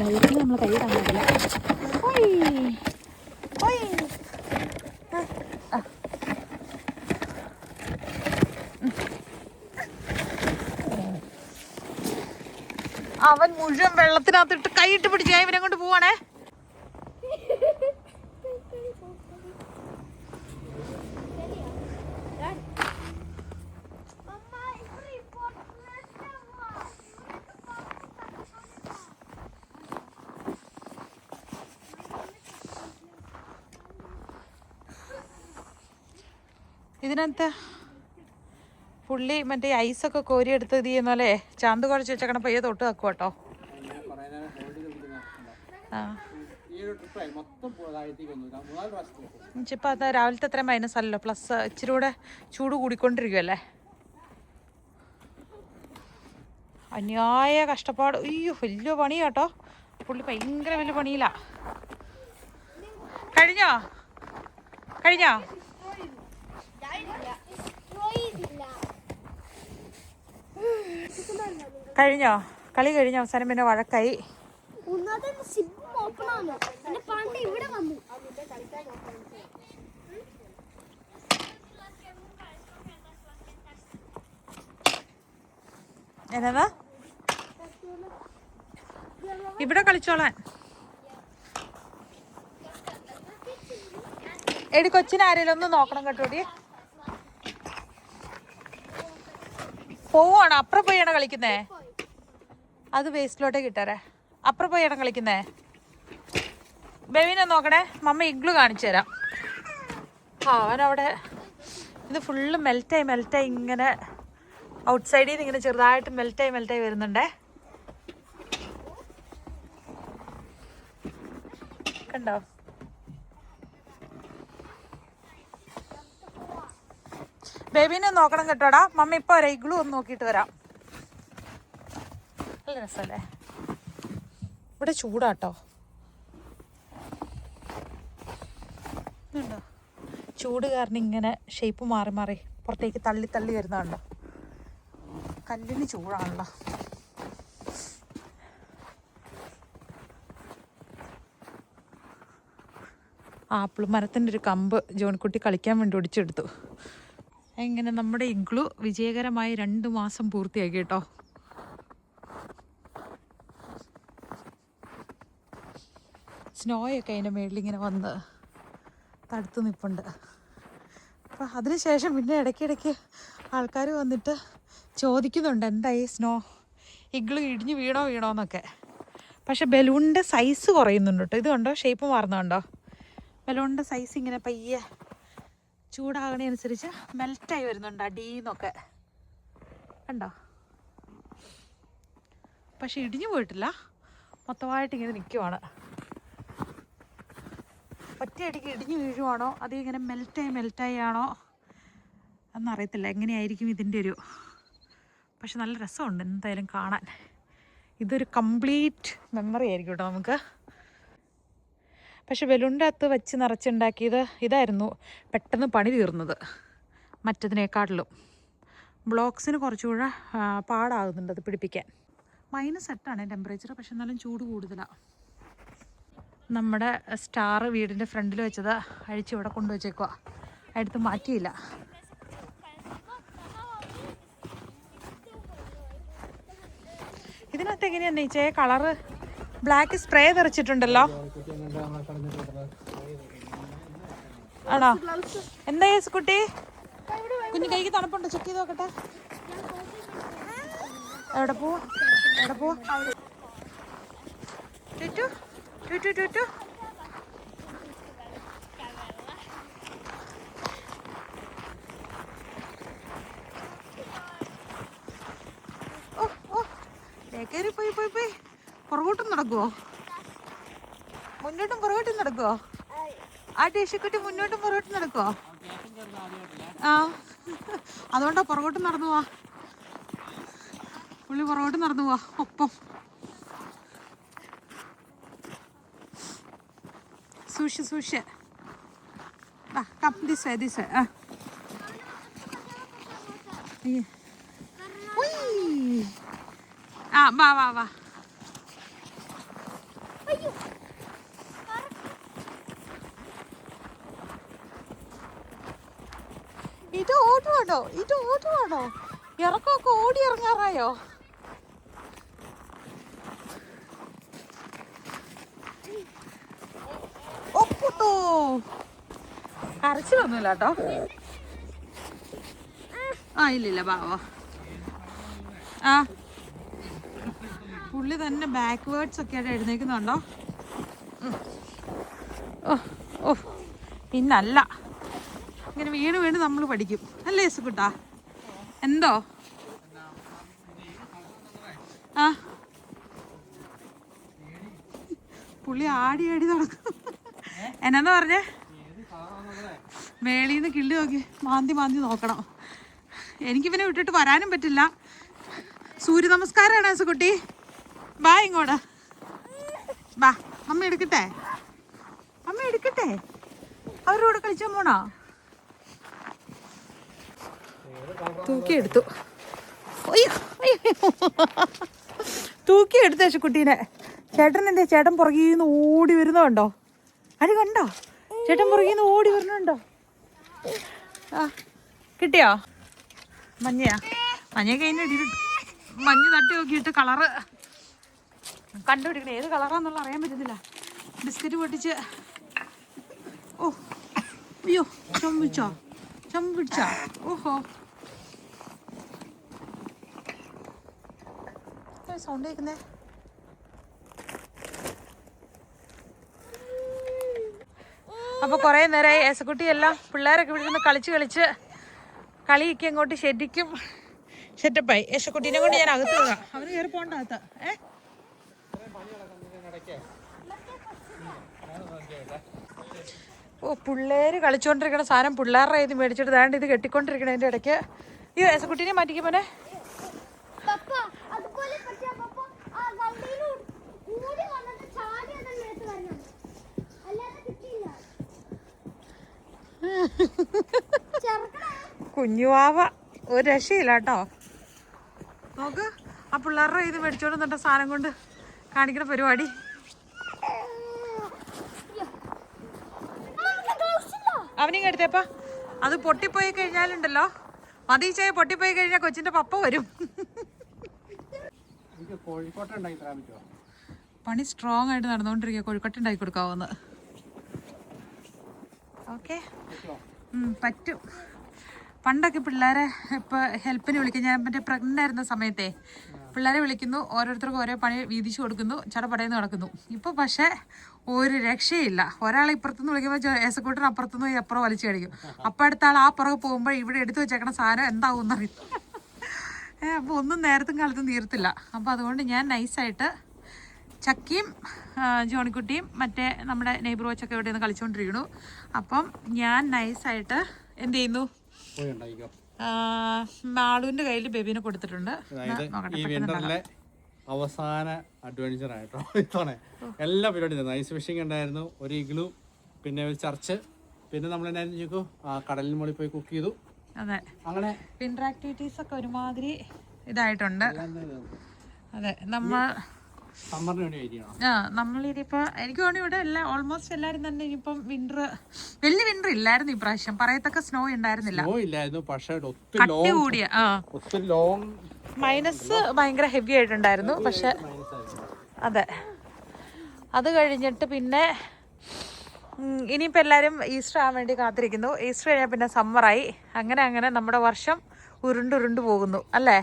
വെള്ളത്തിൽ നമ്മൾ കൈയിടാൻ പാടില്ല. അവൻ മുഴുവൻ വെള്ളത്തിനകത്തിട്ട് കൈയിട്ട് പിടിച്ച് ഞാൻ ഇവനെ കൊണ്ട് പോവാണേ. ഇതിനകത്ത് പുള്ളി മറ്റേ ഐസൊക്കെ കോരിയെടുത്ത് ഇത് ചെയ്യുന്നല്ലേ ചാന്ത് കുഴച്ച് വെച്ചേക്കണ പയ്യെ തൊട്ട് വെക്കും കേട്ടോ. ഇപ്പം അത് രാവിലത്തെ അത്രയും മൈനസ് അല്ലല്ലോ, പ്ലസ് ഇച്ചിരി കൂടെ ചൂട് കൂടിക്കൊണ്ടിരിക്കുമല്ലേ. അന്യായ കഷ്ടപ്പാട്. അയ്യോ വലിയ പണി കേട്ടോ, പുള്ളി ഭയങ്കര വലിയ പണിയില്ല. കഴിഞ്ഞോ കഴിഞ്ഞോ? കളി കഴിഞ്ഞ അവസാനം പിന്നെ വഴക്കായി. എന്നതാ ഇവിടെ കളിച്ചോളാൻ. എടി കൊച്ചിനെ ആരെങ്കിലും ഒന്ന് നോക്കണം കേട്ടോടി. പോവാണോ? അപ്പുറം പോയാണോ കളിക്കുന്നേ? അത് വേസ്റ്റിലോട്ടേക്ക് ഇട്ടേരെ. അപ്പുറം പോയാണോ കളിക്കുന്നേ? ബേബിനെ നോക്കണേ, മമ്മ ഇഗ്ലു കാണിച്ചു തരാം. അവനവിടെ ഇത് ഫുള്ള് മെൽറ്റായി ഇങ്ങനെ ഔട്ട് സൈഡിൽ നിന്ന് ഇങ്ങനെ ചെറുതായിട്ട് മെൽറ്റായി വരുന്നുണ്ടേ. കണ്ടോ? ബേബീനെ നോക്കണം കേട്ടോടാ. മമ്മ ഇപ്പൊ വരാം, ഇഗ്ലു ഒന്ന് നോക്കിയിട്ട് വരാം. നല്ല രസമല്ലേ? ഇവിടെ ചൂടാട്ടോ. ഉണ്ടോ? ചൂട് കാരണം ഇങ്ങനെ ഷേപ്പ് മാറി പുറത്തേക്ക് തള്ളി വരുന്നുണ്ടോ? കല്ലിന് ചൂടാണല്ലോ. ആപ്പിൾ മരത്തിൻ്റെ ഒരു കമ്പ് ജോൺകുട്ടി കളിക്കാൻ വേണ്ടി ഒടിച്ചെടുത്തു. ഇങ്ങനെ നമ്മുടെ ഇഗ്ലു വിജയകരമായി 2 മാസം പൂർത്തിയാക്കി കേട്ടോ. സ്നോയൊക്കെ അതിൻ്റെ മേളിലിങ്ങനെ വന്ന് തടുത്ത് നിൽപ്പുണ്ട്. അപ്പം അതിനുശേഷം പിന്നെ ഇടയ്ക്കിടയ്ക്ക് ആൾക്കാർ വന്നിട്ട് ചോദിക്കുന്നുണ്ട് എന്തായി സ്നോ, ഇഗ്ലു ഇടിഞ്ഞ് വീണോന്നൊക്കെ. പക്ഷെ ബലൂണിൻ്റെ സൈസ് കുറയുന്നുണ്ട് കേട്ടോ. ഇത് കണ്ടോ, ഷേപ്പ് മാറുന്നുണ്ടോ? ബലൂണിൻ്റെ സൈസ് ഇങ്ങനെ പയ്യെ ചൂടാകണനുസരിച്ച് മെൽറ്റായി വരുന്നുണ്ട് അടീന്നൊക്കെ. കണ്ടോ? പക്ഷെ ഇടിഞ്ഞു പോയിട്ടില്ല, മൊത്തമായിട്ട് ഇങ്ങനെ നിൽക്കുവാണ്. ഒറ്റയടിക്ക് ഇടിഞ്ഞു വീഴുവാണോ അത് ഇങ്ങനെ മെൽറ്റായി ആണോ എന്നറിയത്തില്ല. എങ്ങനെയായിരിക്കും ഇതിൻ്റെ ഒരു, പക്ഷെ നല്ല രസമുണ്ട് എന്തായാലും കാണാൻ. ഇതൊരു കംപ്ലീറ്റ് മെമ്മറി ആയിരിക്കും കേട്ടോ നമുക്ക്. പക്ഷെ ബലൂണിൻ്റെ അകത്ത് വെച്ച് നിറച്ചുണ്ടാക്കിയത് ഇതായിരുന്നു പെട്ടെന്ന് പണി തീർന്നത് മറ്റതിനേക്കാട്ടിലും. ബ്ലോക്സിന് കുറച്ചുകൂടെ പാടാകുന്നുണ്ട് അത് പിടിപ്പിക്കാൻ. -8 ടെമ്പറേച്ചർ, പക്ഷെ എന്നാലും ചൂട് കൂടുതലാണ്. നമ്മുടെ സ്റ്റാർ വീടിൻ്റെ ഫ്രണ്ടിൽ വെച്ചത് അഴിച്ച് ഇവിടെ കൊണ്ടുവച്ചേക്കുക, അടുത്ത് മാറ്റിയില്ല. ഇതിനകത്ത് എങ്ങനെയാന്ന് വെച്ചേ കളറ് ബ്ലാക്ക് സ്പ്രേ തെറിച്ചിട്ടുണ്ടല്ലോ. ആണോ? എന്താ കുട്ടി? കുഞ്ഞു കൈക്ക് തണുപ്പുണ്ടോ? ചെക്ക് ചെയ്ത് നോക്കട്ടെ. എവിടെ പോവാ? പോയി പുറകോട്ടും നടക്കുവോ? മുന്നോട്ടും പുറകോട്ടും നടക്കുവോ? ആ ടേഷിക്കുട്ടി മുന്നോട്ടും പുറകോട്ടും നടക്കുവോ? ആ, അതുകൊണ്ടാ പുറകോട്ടും നടന്നു പോവാ. പുള്ളി പുറകോട്ടും നടന്നു പോവാ ഒപ്പം. സൂക്ഷിച്ച് ദിസ് വേ. വാ. ഇത് ഓട്ടുവാണോ? ഇറക്കമൊക്കെ ഓടി ഇറങ്ങാറായോ? ഒപ്പുട്ടോ. കരച്ചിലൊന്നുമില്ല കേട്ടോ. ഇല്ലില്ല ബാവോ. പുള്ളി തന്നെ ബാക്ക്വേർഡ്സ് ഒക്കെ ആയിട്ട് എഴുന്നേക്കുന്നുണ്ടോ? പിന്നല്ല, ഇങ്ങനെ വീണ് നമ്മൾ പഠിക്കും അല്ലേ സുക്കുട്ടാ? എന്തോ പുള്ളി ആടി നടക്കും. എന്നാന്ന് പറഞ്ഞേ? മേളീന്ന് കിള്ളി നോക്കി മാന്തി നോക്കണം. എനിക്കിവനെ വിട്ടിട്ട് വരാനും പറ്റില്ല. സൂര്യ നമസ്കാരമാണ് സുക്കുട്ടി. ബാ ഇങ്ങോട്ട് ബാ. അമ്മ എടുക്കട്ടെ? അവരുടെ കൂടെ കളിച്ചാൽ പോണോ? തൂക്കിയെടുത്തു. തൂക്കി എടുത്ത യേശുക്കുട്ടീനെ. ചേട്ടൻ എന്തേ ചേട്ടൻ പുറകിൽ നിന്ന് ഓടി വരുന്നുണ്ടോ? അത് കണ്ടോ? ചേട്ടൻ പുറകിൽ നിന്ന് ഓടി വരുന്നുണ്ടോ? ആ കിട്ടിയോ? മഞ്ഞയാ? മഞ്ഞ കഴിഞ്ഞിട്ട് മഞ്ഞ് തട്ടി നോക്കിയിട്ട് കളറ് കണ്ടുപിടിക്കണം. ഏത് കളറാന്നുള്ള അറിയാൻ പറ്റുന്നില്ല. ബിസ്ക്കറ്റ് പൊട്ടിച്ച്. ഓ അയ്യോ, ചമ്പിച്ചോ? ചമ്പിടിച്ചാ? ഓഹോ, സൗണ്ട് കേൾക്കുന്നേ. അപ്പോൾ കുറേ നേരമായി യേശക്കുട്ടി എല്ലാം പിള്ളേരൊക്കെ വിളിക്കുന്ന കളിച്ച് കളിയൊക്കെ അങ്ങോട്ട് ശരിക്കും സെറ്റപ്പായി. യേശക്കുട്ടീനെ കൊണ്ട് ഞാൻ അകത്ത് പോകാം. അവന് കയറി പോകണ്ട അകത്ത്. ഓ, പിള്ളേര് കളിച്ചുകൊണ്ടിരിക്കണ സാധനം പിള്ളേരുടെ ഇത് മേടിച്ചിട്ട് ദാണ്ട് ഇത് കെട്ടിക്കൊണ്ടിരിക്കണതിൻ്റെ ഇടയ്ക്ക് ഈ യേശക്കുട്ടീനെ മാറ്റിക്കും മോനെ. കുഞ്ഞുവാവ ഒരു രക്ഷയില്ല കേട്ടോ. നോക്ക്, ആ പിള്ളേരുടെ ഇത് മേടിച്ചോണ്ട് നിന്നിട്ട സാധനം കൊണ്ട് കാണിക്കുന്ന പരിപാടി. അവനെയും എടുത്തേപ്പാ. അത് പൊട്ടിപ്പോയി കഴിഞ്ഞാലുണ്ടല്ലോ, മതീച്ചായ പൊട്ടിപ്പോയി കഴിഞ്ഞാൽ കൊച്ചിന്റെ പപ്പ വരും. പണി സ്ട്രോങ് ആയിട്ട് നടന്നുകൊണ്ടിരിക്കുക. കോഴിക്കോട്ട ഉണ്ടാക്കി കൊടുക്കാവുന്ന. ഓക്കെ, പറ്റും. പണ്ടൊക്കെ പിള്ളേരെ ഇപ്പോൾ ഹെൽപ്പിന് വിളിക്കും. ഞാൻ മറ്റേ പ്രഗ്നൻ്റ് ആയിരുന്ന സമയത്തെ പിള്ളേരെ വിളിക്കുന്നു, ഓരോരുത്തർക്കും ഓരോ പണി വീതിച്ചു കൊടുക്കുന്നു, ചടപടയെന്ന് നടക്കുന്നു. ഇപ്പോൾ പക്ഷേ ഒരു രക്ഷയില്ല. ഒരാളെ ഇപ്പുറത്തുനിന്ന് വിളിക്കുമ്പോൾ യേശക്കുട്ടൻ അപ്പുറത്തുനിന്ന് പോയി അപ്പുറം വലിച്ചു കഴിക്കും. അപ്പം അടുത്ത ആൾ ആ പുറകെ പോകുമ്പോൾ ഇവിടെ എടുത്തു വെച്ചേക്കണ സാധനം എന്താവും എന്നറിയും. അപ്പോൾ ഒന്നും നേരത്തും കാലത്തും തീർത്തില്ല. അപ്പോൾ അതുകൊണ്ട് ഞാൻ നൈസായിട്ട് ചക്കിയും ജോണിക്കുട്ടിയും മറ്റേ നമ്മുടെ നെയ്ബർ വാച്ചൊക്കെ ഇവിടെ നിന്ന് കളിച്ചുകൊണ്ടിരിക്കുന്നു. അപ്പം ഞാൻ നൈസായിട്ട് എന്ത് ചെയ്യുന്നു, മാളുവിന്റെ കയ്യിൽ ബേബിനെ കൊടുത്തിട്ടുണ്ട്. അവസാന അഡ്വഞ്ചർ ആയിട്ടോ ഇത്തവണ എല്ലാ പരിപാടിയും. ഐസ് ഫിഷിംഗ് ഉണ്ടായിരുന്നു, ഒരു ഇഗ്ലു, പിന്നെ ഒരു ചർച്ച്, പിന്നെ നമ്മൾ എന്നായിരുന്നു കടലിൽ മുകളിൽ പോയി കുക്ക് ചെയ്തു. അതെ, അങ്ങനെ വിന്റർ ആക്ടിവിറ്റീസ് ഒക്കെ ഒരുമാതിരി ഇതായിട്ടുണ്ട്. അതെ, നമ്മളിനിയിപ്പോൾ എനിക്ക് തോന്നി ഇവിടെ എല്ലാം ഓൾമോസ്റ്റ് എല്ലാവരും തന്നെ ഇനിയിപ്പം വലിയ വിന്റർ ഇല്ലായിരുന്നു ഇപ്രാവശ്യം. പറയത്തക്ക സ്നോ ഉണ്ടായിരുന്നില്ല, കട്ടി കൂടിയ. മൈനസ് ഭയങ്കര ഹെവി ആയിട്ടുണ്ടായിരുന്നു. പക്ഷെ അതെ, അത് കഴിഞ്ഞിട്ട് പിന്നെ ഇനിയിപ്പോൾ എല്ലാവരും ഈസ്റ്റർ ആവാൻ വേണ്ടി കാത്തിരിക്കുന്നു. ഈസ്റ്റർ കഴിഞ്ഞാൽ പിന്നെ സമ്മറായി. അങ്ങനെ നമ്മുടെ വർഷം ഉരുണ്ടുരുണ്ട് പോകുന്നു അല്ലേ?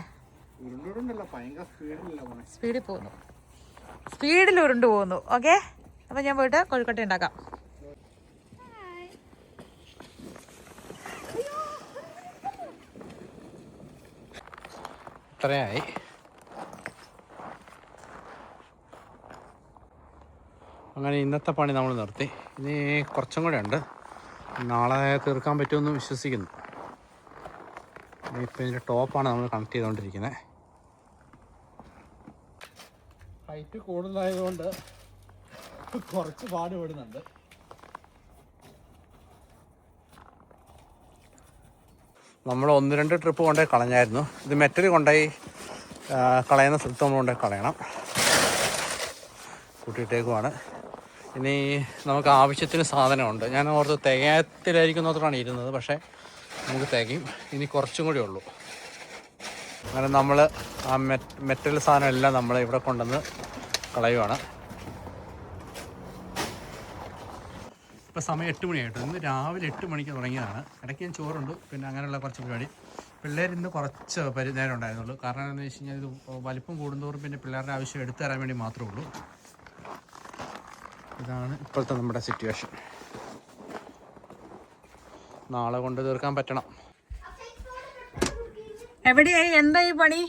സ്പീഡിൽ പോകുന്നു, സ്പീഡിൽ ഉരുണ്ടു പോകുന്നു. ഓക്കെ, അപ്പം ഞാൻ പോയിട്ട് കോഴിക്കോട്ട ഉണ്ടാക്കാം. ഇത്രയായി. അങ്ങനെ ഇന്നത്തെ പണി നമ്മൾ നിർത്തി. ഇനി കുറച്ചും കൂടെ ഉണ്ട്, നാളെ തീർക്കാൻ പറ്റുമെന്ന് വിശ്വസിക്കുന്നു. ഇപ്പം ഇതിൻ്റെ ടോപ്പാണ് നമ്മൾ കണക്ട് ചെയ്തുകൊണ്ടിരിക്കുന്നത്. ഹൈറ്റ് കൂടുതലായതുകൊണ്ട് കുറച്ച് പാടുപെടുന്നുണ്ട്. നമ്മൾ 1-2 ട്രിപ്പ് കൊണ്ടുപോയി കളഞ്ഞായിരുന്നു. ഇത് മെറ്റൽ കൊണ്ടുപോയി കളയുന്ന സ്ഥലത്ത് നമ്മൾ കൊണ്ടുപോയി കളയണം. കൂട്ടിയിട്ടേക്കുവാണ്. ഇനി നമുക്ക് ആവശ്യത്തിന് സാധനമുണ്ട്. ഞാൻ ഓർത്ത് തികയത്തിലായിരിക്കും എന്നോർത്താണ് ഇരുന്നത്, പക്ഷേ നമുക്ക് തികയും. ഇനി കുറച്ചും കൂടി ഉള്ളൂ. അങ്ങനെ നമ്മൾ ആ മെറ്റൽ സാധനം എല്ലാം നമ്മൾ ഇവിടെ കൊണ്ടുവന്ന് കളയുവാണ്. ഇപ്പോൾ സമയം 8 മണിയായിട്ട്. ഇന്ന് രാവിലെ 8 മണിക്ക് തുടങ്ങിയതാണ്. ഇടയ്ക്ക് ഞാൻ ചോറുണ്ട്, പിന്നെ അങ്ങനെയുള്ള കുറച്ച് പരിപാടി. പിള്ളേർ ഇന്ന് കുറച്ച് നേരം ഉണ്ടായിരുന്നുള്ളൂ. കാരണം എന്താണെന്ന് വെച്ച് കഴിഞ്ഞാൽ ഇത് വലിപ്പം കൂടുന്തോറും പിന്നെ പിള്ളേരുടെ ആവശ്യം എടുത്തു തരാൻ വേണ്ടി മാത്രമേ ഉള്ളൂ. ഇതാണ് ഇപ്പോഴത്തെ നമ്മുടെ സിറ്റുവേഷൻ. നാളെ കൊണ്ട് തീർക്കാൻ പറ്റണം. എവിടെയായി? എന്തായി പണി?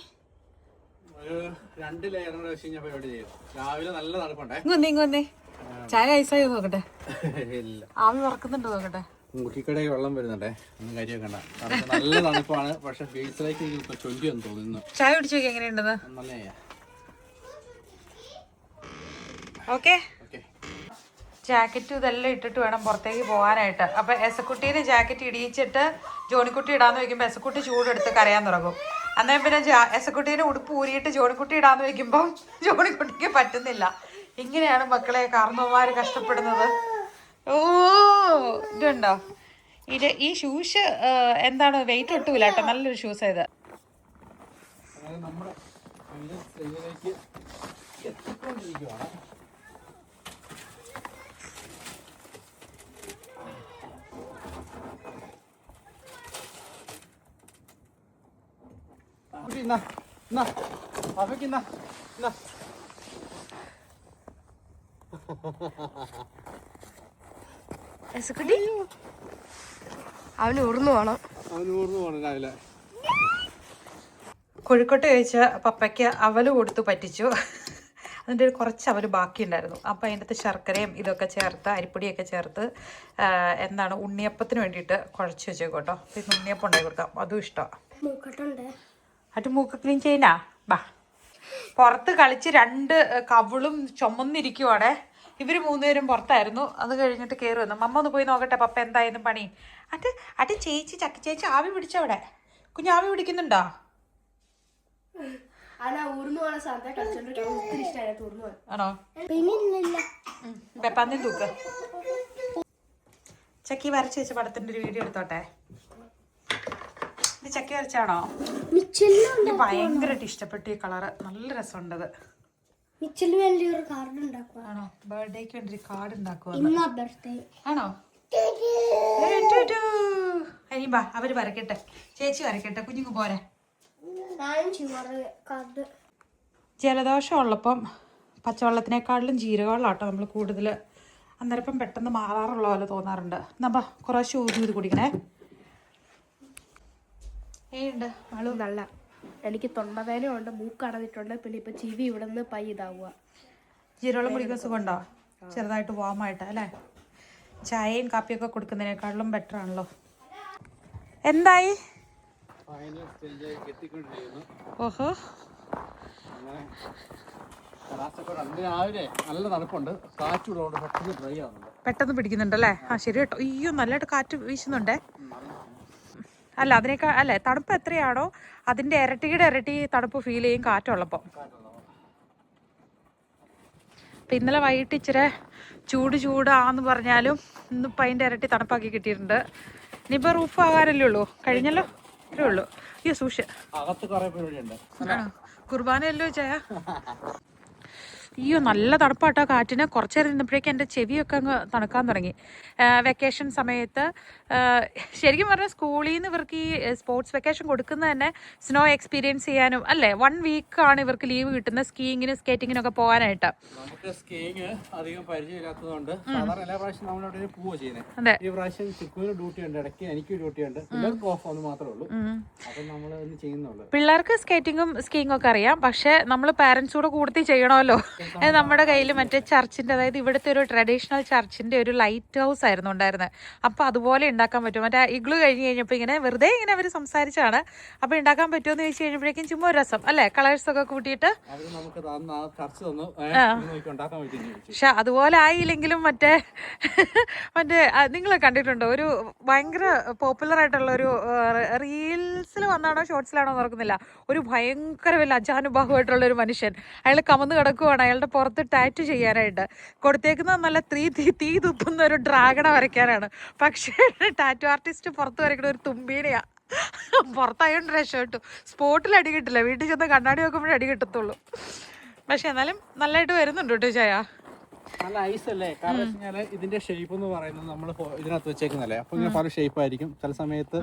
ഒരു 2 ലെയറിന്റെ വെച്ച് കഴിഞ്ഞാൽ പരിപാടി ചെയ്യും. രാവിലെ നല്ല തണുപ്പുണ്ടേ. ഇങ്ങൊന്നേ ചായ ഐസായി നോക്കട്ടെ. ഇല്ല, ആവി വറക്കുന്നുണ്ടോ നോക്കട്ടെ. മുക്കിക്കടയിൽ വെള്ളം വരുന്നുണ്ടേ, ഒന്നും കാര്യമൊക്കെ ഉണ്ട്. നല്ല തണുപ്പാണ്, പക്ഷെ ഫീൽസിലേക്ക് ചൊല്ലിയെന്ന് തോന്നുന്നു. ചായ കുടിച്ചു നോക്കി എങ്ങനെയുണ്ടെന്ന്. നല്ല ഓക്കെ, ജാക്കറ്റും ഇതെല്ലാം ഇട്ടിട്ട് വേണം പുറത്തേക്ക് പോകാനായിട്ട്. അപ്പം എസക്കുട്ടീനെ ജാക്കറ്റ് ഇടിയിച്ചിട്ട് ജോണിക്കുട്ടി ഇടാന്ന് വയ്ക്കുമ്പോൾ എസക്കുട്ടി ചൂടെടുത്ത് കരയാൻ തുടങ്ങും. അന്നേരം പിന്നെ എസക്കുട്ടീനെ ഉടുപ്പ് ഊരിയിട്ട് ജോണിക്കുട്ടി ഇടാന്ന് വെക്കുമ്പോൾ ജോണിക്കുട്ടിക്ക് പറ്റുന്നില്ല. ഇങ്ങനെയാണ് മക്കളെ കാരണവന്മാര് കഷ്ടപ്പെടുന്നത്. ഓ ഇതുണ്ടോ ഈ ഷൂസ് എന്താണ് വെയിറ്റ് ഒട്ടുമില്ല കേട്ടോ, നല്ലൊരു ഷൂസ് ഇത്. അവന് ഊർന്നു പോണം രാവിലെ. കോഴിക്കോട്ട് കഴിച്ച പപ്പയ്ക്ക് അവല് കൊടുത്ത് പറ്റിച്ചു. അതിൻ്റെ കുറച്ച് അവല് ബാക്കിയുണ്ടായിരുന്നു. അപ്പോൾ അതിൻ്റെ അകത്ത് ശർക്കരയും ഇതൊക്കെ ചേർത്ത് അരിപ്പൊടിയൊക്കെ ചേർത്ത് എന്താണ് ഉണ്ണിയപ്പത്തിന് വേണ്ടിയിട്ട് കുഴച്ച് വെച്ചേക്കോട്ടോ. പിന്നെ ഉണ്ണിയപ്പം ഉണ്ടാക്കി കൊടുക്കാം, അതും ഇഷ്ടമാണ്. അത് മൂക്ക് ക്ലീൻ ചെയ്യാ ബാ. പുറത്ത് കളിച്ച് 2 കവിളും ചുമന്നിരിക്കുവാടെ. ഇവർ 3 പേരും പുറത്തായിരുന്നു. അത് കഴിഞ്ഞിട്ട് കയറി വന്നു. മമ്മ ഒന്ന് പോയി നോക്കട്ടെ പപ്പ എന്തായിരുന്നു പണി. അത് ചേച്ചി ചക്കി ചേച്ചി ആവി പിടിച്ചവിടെ. കുഞ്ഞ് ആവി പിടിക്കുന്നുണ്ടോ? ആണോ? പന്നി തൂക്ക്. ചക്കി വരച്ച് വെച്ച പടത്തിന്റെ ഒരു വീഡിയോ എടുത്തോട്ടെ. ഇത് ചക്കി വരച്ചാണോ? എനിക്ക് ഭയങ്കരമായിട്ട് ഇഷ്ടപ്പെട്ടു ഈ കളറ്. നല്ല രസമുണ്ടത്. ആണോ? ബർത്ത്ഡേക്ക് വേണ്ടി ഒരു കാർഡ് ഉണ്ടാക്കുവാ. ആണോ? ഇനി ബാ അവര് വരക്കട്ടെ, ചേച്ചി വരക്കട്ടെ, കുഞ്ഞുങ്ങ് പോരെ. ജലദോഷം ഉള്ളപ്പം പച്ചവെള്ളത്തിനേക്കാളിലും ജീരകവെള്ളാട്ടോ നമ്മൾ കൂടുതൽ. അന്നേരം പെട്ടെന്ന് മാറാറുള്ള പോലെ തോന്നാറുണ്ട്. എന്നാ കുറേശ്ശെ ഊതി കുടിക്കണേ. ഏണ്ട് നല്ല എനിക്ക് തൊണ്ടവേദന ഉണ്ട്, മൂക്കടഞ്ഞിട്ടുണ്ട്, പിന്നെ ഇപ്പൊ ചിവി ഇവിടെ നിന്ന് ഇതാവുക. ജീരകവെള്ളം കുടിക്കാൻ സുഖമുണ്ടോ? ചെറുതായിട്ട് വാമായിട്ട് അല്ലേ? ചായയും കാപ്പിയൊക്കെ കൊടുക്കുന്നതിനേക്കാളും ബെറ്റർ ആണല്ലോ. എന്തായി? ഓഹോ, നല്ല തണുപ്പുണ്ട്, കാറ്റുള്ളതുകൊണ്ട് പെട്ടെന്ന് ഡ്രൈ ആവുന്നുണ്ട്. പെട്ടെന്ന് പിടിക്കുന്നുണ്ടല്ലേ? ആ ശരി കേട്ടോ. അയ്യോ നല്ലതായിട്ട് കാറ്റ് വീശുന്നുണ്ടേ. അല്ല അതിനേക്കാൾ അല്ലേ തണുപ്പ് എത്രയാണോ അതിൻ്റെ ഇരട്ടി തണുപ്പ് ഫീൽ ചെയ്യും കാറ്റുള്ളപ്പം. അപ്പം ഇന്നലെ വൈകിട്ട് ഇച്ചിരി ചൂടാന്ന് പറഞ്ഞാലും ഇന്നിപ്പോൾ അതിൻ്റെ ഇരട്ടി തണുപ്പാക്കി കിട്ടിയിട്ടുണ്ട്. ഇനിയിപ്പോൾ റൂഫ് ആകാനല്ലേ ഉള്ളൂ, കഴിഞ്ഞല്ലോ, ഇത്രേ ഉള്ളൂ. അയ്യോ സൂക്ഷിച്ച്, കുർബാനയല്ലോ ചായ. അയ്യോ നല്ല തണുപ്പാട്ടോ കാറ്റിന്. കുറച്ച് നേരം നിന്നപ്പോഴേക്കും എൻ്റെ ചെവിയൊക്കെ അങ്ങ് തണുക്കാൻ തുടങ്ങി. വെക്കേഷൻ സമയത്ത് ശരിക്കും പറഞ്ഞാൽ സ്കൂളിൽ നിന്ന് ഇവർക്ക് ഈ സ്പോർട്സ് വെക്കേഷൻ കൊടുക്കുന്നത് തന്നെ സ്നോ എക്സ്പീരിയൻസ് ചെയ്യാനും അല്ലേ. 1 വീക്കാണ് ഇവർക്ക് ലീവ് കിട്ടുന്നത് സ്കീയിങ്ങിനും സ്കേറ്റിങ്ങിനൊക്കെ പോകാനായിട്ട്. നമുക്ക് സ്കീയിങ് അധികം പരിചയമില്ലാത്തതുകൊണ്ട് സാധാരണ എല്ലാ പ്രാവശ്യം നമ്മളവിടെ പോവുക ചെയ്യുന്നത്. അതെ, ഈ പ്രാവശ്യം ചിക്കുവിന് ഡ്യൂട്ടി ഉണ്ട്, ഇടയ്ക്ക് എനിക്ക് ഡ്യൂട്ടി ഉണ്ട്, പിള്ളേർക്ക് ഓഫ് ഒന്ന് മാത്രമേ ഉള്ളൂ. അപ്പം നമ്മൾ ചെയ്യുന്നുള്ളൂ. പിള്ളേർക്ക് സ്കേറ്റിങ്ങും സ്കീയിങ്ങും ഒക്കെ അറിയാം, പക്ഷെ നമ്മൾ പാരൻസ് കൂടെ കൂടുതൽ ചെയ്യണമല്ലോ. അത് നമ്മുടെ കയ്യിൽ മറ്റേ ചർച്ചിൻ്റെ, അതായത് ഇവിടുത്തെ ഒരു ട്രഡീഷണൽ ചർച്ചിൻ്റെ ഒരു ലൈറ്റ് ഹൗസ് ആയിരുന്നു ഉണ്ടായിരുന്നത്. അപ്പോൾ അതുപോലെ ഉണ്ടാക്കാൻ പറ്റും. മറ്റേ ഇഗ്ലു കഴിഞ്ഞ് കഴിഞ്ഞപ്പോൾ ഇങ്ങനെ വെറുതെ ഇങ്ങനെ അവർ സംസാരിച്ചാണ്. അപ്പോൾ ഉണ്ടാക്കാൻ പറ്റുമോ എന്ന് ചോദിച്ചു കഴിഞ്ഞപ്പോഴേക്കും ചുമ്മാ ഒരു രസം അല്ലേ, കളേഴ്സൊക്കെ കൂട്ടിയിട്ട്. പക്ഷെ അതുപോലെ ആയില്ലെങ്കിലും മറ്റേ നിങ്ങൾ കണ്ടിട്ടുണ്ടോ ഒരു ഭയങ്കര പോപ്പുലർ ആയിട്ടുള്ള ഒരു റീൽസിൽ വന്നാണോ ഷോർട്സിലാണോ ഓർക്കുന്നില്ല, ഒരു ഭയങ്കര വലിയ അജാനുബാഹുവായിട്ടുള്ള ഒരു മനുഷ്യൻ. അയാൾ കമന്ന് കിടക്കുവാണ്. അയാളുടെ പുറത്ത് ടാറ്റു ചെയ്യാനായിട്ട് കൊടുത്തേക്കുന്നത് നല്ല തീ തുപ്പുന്ന ഒരു ഡ്രാഗണ വരയ്ക്കാനാണ്. പക്ഷേ ടാറ്റു ആർട്ടിസ്റ്റ് പുറത്ത് വരയ്ക്കുന്ന ഒരു തുമ്പീനെയാ. പുറത്തായോണ്ട് രക്ഷപ്പെട്ടു. സ്പോട്ടിൽ അടി കിട്ടില്ല, വീട്ടിൽ ചെന്ന് കണ്ണാടി നോക്കുമ്പോഴേ അടി കിട്ടത്തുള്ളൂ. പക്ഷെ എന്നാലും നല്ലതായിട്ട് വരുന്നുണ്ട് കേട്ടോ ചായ. നല്ല ഐസ് അല്ലേ? കാരണം ഇതിന്റെ ഷേപ്പ് എന്ന് പറയുന്നത് നമ്മൾ ഇതിനകത്ത് വെച്ചേക്കുന്നല്ലേ, അപ്പൊ ഇങ്ങനെ പല ഷേപ്പ് ആയിരിക്കും. ചില സമയത്ത്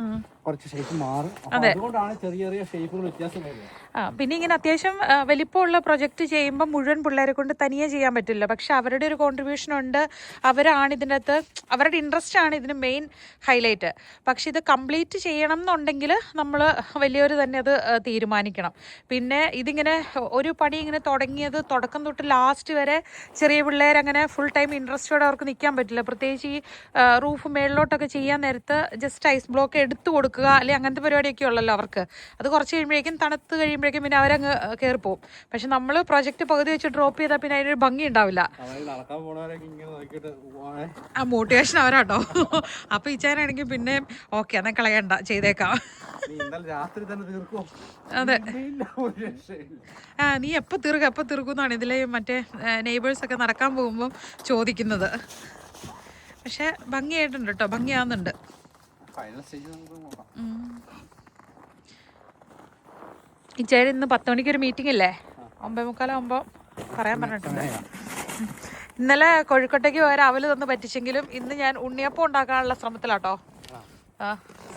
കുറച്ച് ഷേപ്പ് മാറും. അതുകൊണ്ടാണ് ചെറിയ ഷേപ്പുകൾ വ്യത്യാസം വരുന്നത്. പിന്നെ ഇങ്ങനെ അത്യാവശ്യം വലിപ്പമുള്ള പ്രൊജക്റ്റ് ചെയ്യുമ്പോൾ മുഴുവൻ പിള്ളേരെ കൊണ്ട് തനിയെ ചെയ്യാൻ പറ്റില്ല. പക്ഷെ അവരുടെ ഒരു കോൺട്രിബ്യൂഷൻ ഉണ്ട്. അവരാണ് ഇതിൻ്റെ അകത്ത്, അവരുടെ ഇൻട്രസ്റ്റ് ആണ് ഇതിന് മെയിൻ ഹൈലൈറ്റ്. പക്ഷെ ഇത് കംപ്ലീറ്റ് ചെയ്യണം എന്നുണ്ടെങ്കിൽ നമ്മൾ വലിയവർ തന്നെ അത് തീരുമാനിക്കണം. പിന്നെ ഇതിങ്ങനെ ഒരു പണി ഇങ്ങനെ തുടങ്ങിയത് തുടക്കം തൊട്ട് ലാസ്റ്റ് വരെ ചെറിയ പിള്ളേർ അങ്ങനെ ഫുൾ ടൈം ഇൻട്രസ്റ്റോടെ അവർക്ക് നിൽക്കാൻ പറ്റില്ല. പ്രത്യേകിച്ച് ഈ റൂഫ് മേളിലോട്ടൊക്കെ ചെയ്യാൻ നേരത്ത് ജസ്റ്റ് ഐസ് ബ്ലോക്ക് എടുത്തു കൊടുക്കുക അല്ലെങ്കിൽ അങ്ങനത്തെ പരിപാടിയൊക്കെ ഉള്ളല്ലോ അവർക്ക്. അത് കുറച്ച് കഴിയുമ്പോഴേക്കും തണുത്ത് കഴിയുമ്പോഴേക്കും പിന്നെ അവരങ്ങ് കയറിപ്പോവും. പക്ഷെ നമ്മൾ പ്രൊജക്റ്റ് പകുതി വെച്ച് ഡ്രോപ്പ് ചെയ്താൽ പിന്നെ അതിനൊരു ഭംഗി ഉണ്ടാവില്ല. ആ മോട്ടിവേഷൻ അവരാട്ടോ. അപ്പോൾ ഈ ചാനാണെങ്കിൽ പിന്നെ ഓക്കെ എന്നാൽ കളയണ്ട, ചെയ്തേക്കാം. ഇന്നലെ രാത്രി തന്നെ തീർക്കോ? അതെ. ഒരു രക്ഷയില്ല. നീ എപ്പോൾ തീർക്കുമെന്നാണ് ഇതിലെ മറ്റേ നെയ്ബേഴ്സൊക്കെ നടക്കാൻ പോകുമ്പോൾ ചോദിക്കുന്നത്. പക്ഷെ ഭംഗിയായിട്ടുണ്ട് കേട്ടോ, ഭംഗിയാവുന്നുണ്ട്. ഫൈനൽ സ്റ്റേജ് നമുക്ക് നോക്കാം. ഈ ചേട്ടൻ ഇന്ന് 10 മണിക്ക് ഒരു മീറ്റിംഗ് ഇല്ലേ? 9:45 പറയാൻ പറഞ്ഞിട്ടുണ്ട്. ഇന്നലെ കോഴിക്കോട്ടേക്ക് പോയ രാവിലെ തന്ന് പറ്റിച്ചെങ്കിലും ഇന്ന് ഞാൻ ഉണ്ണിയപ്പം ഉണ്ടാക്കാനുള്ള ശ്രമത്തിലാട്ടോ.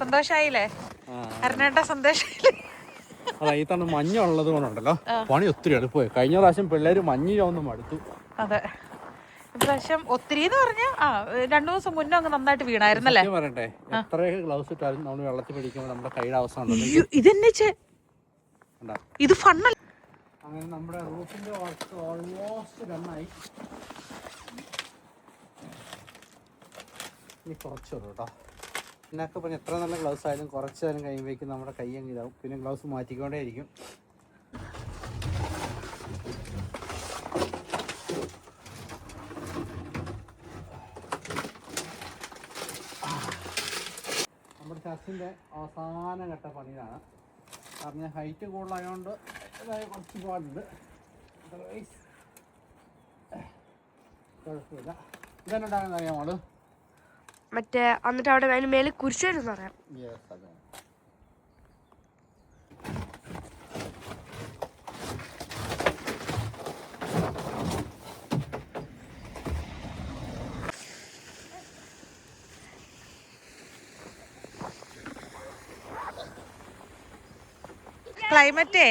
സന്തോഷായില്ലേ അരുണേട്ട? സന്തോഷായില്ലേ? അതാ ഈ തന്നെ മഞ്ഞ ഉള്ളത് കൊണ്ടുണ്ടല്ലോ പണി ഒത്തിരി എളുപ്പമായി. കഴിഞ്ഞ പ്രാവശ്യം പിള്ളേര് മഞ്ഞ് ചുവന്ന് മടുത്തു. അതെ, ഇപ്രാവശ്യം ഒത്തിരി എന്ന് പറഞ്ഞാൽ 2 ദിവസം മുന്നേ അങ്ങ് നന്നായിട്ട് വീണായിരുന്നല്ലേ? പറയട്ടെ, എത്ര ഗ്ലൗസ് ഇട്ടാലും നമ്മൾ വെള്ളത്തിൽ പിടിക്കുമ്പോൾ നമ്മുടെ കൈയുടെ അവസ്ഥ ഇതെന്നെ ഇത് ഫണ്ണല്ല. അങ്ങനെ നമ്മുടെ റൂഫിന്റെ വർക്ക് ഓൾമോസ്റ്റ് ഡണ്ണായി. ഇനി കുറച്ചുള്ളൂ കേട്ടോ. എന്നൊക്കെ പറഞ്ഞ് എത്ര നല്ല ഗ്ലൗസ് ആയാലും കുറച്ച് നേരം കഴിയുമ്പോഴേക്കും നമ്മുടെ കൈ അങ്ങ് ഇതാവും. പിന്നെ ഗ്ലൗസ് മാറ്റിക്കൊണ്ടേ ഇരിക്കും. നമ്മുടെ ചർച്ചിൻ്റെ അവസാന ഘട്ട പണിയാണ്. കാരണം ഹൈറ്റ് കൂടുതലായതുകൊണ്ട് കുറച്ച് പാടുണ്ട്. അതർവൈസ് കുഴപ്പമില്ല. ഇതെന്നുണ്ടാകുന്ന അറിയാമോ? മറ്റേ എന്നിട്ട് അവിടെ അതിന് മേലെ കുരിശെന്ന് പറയാം. അതെ. ക്ലൈമറ്റേ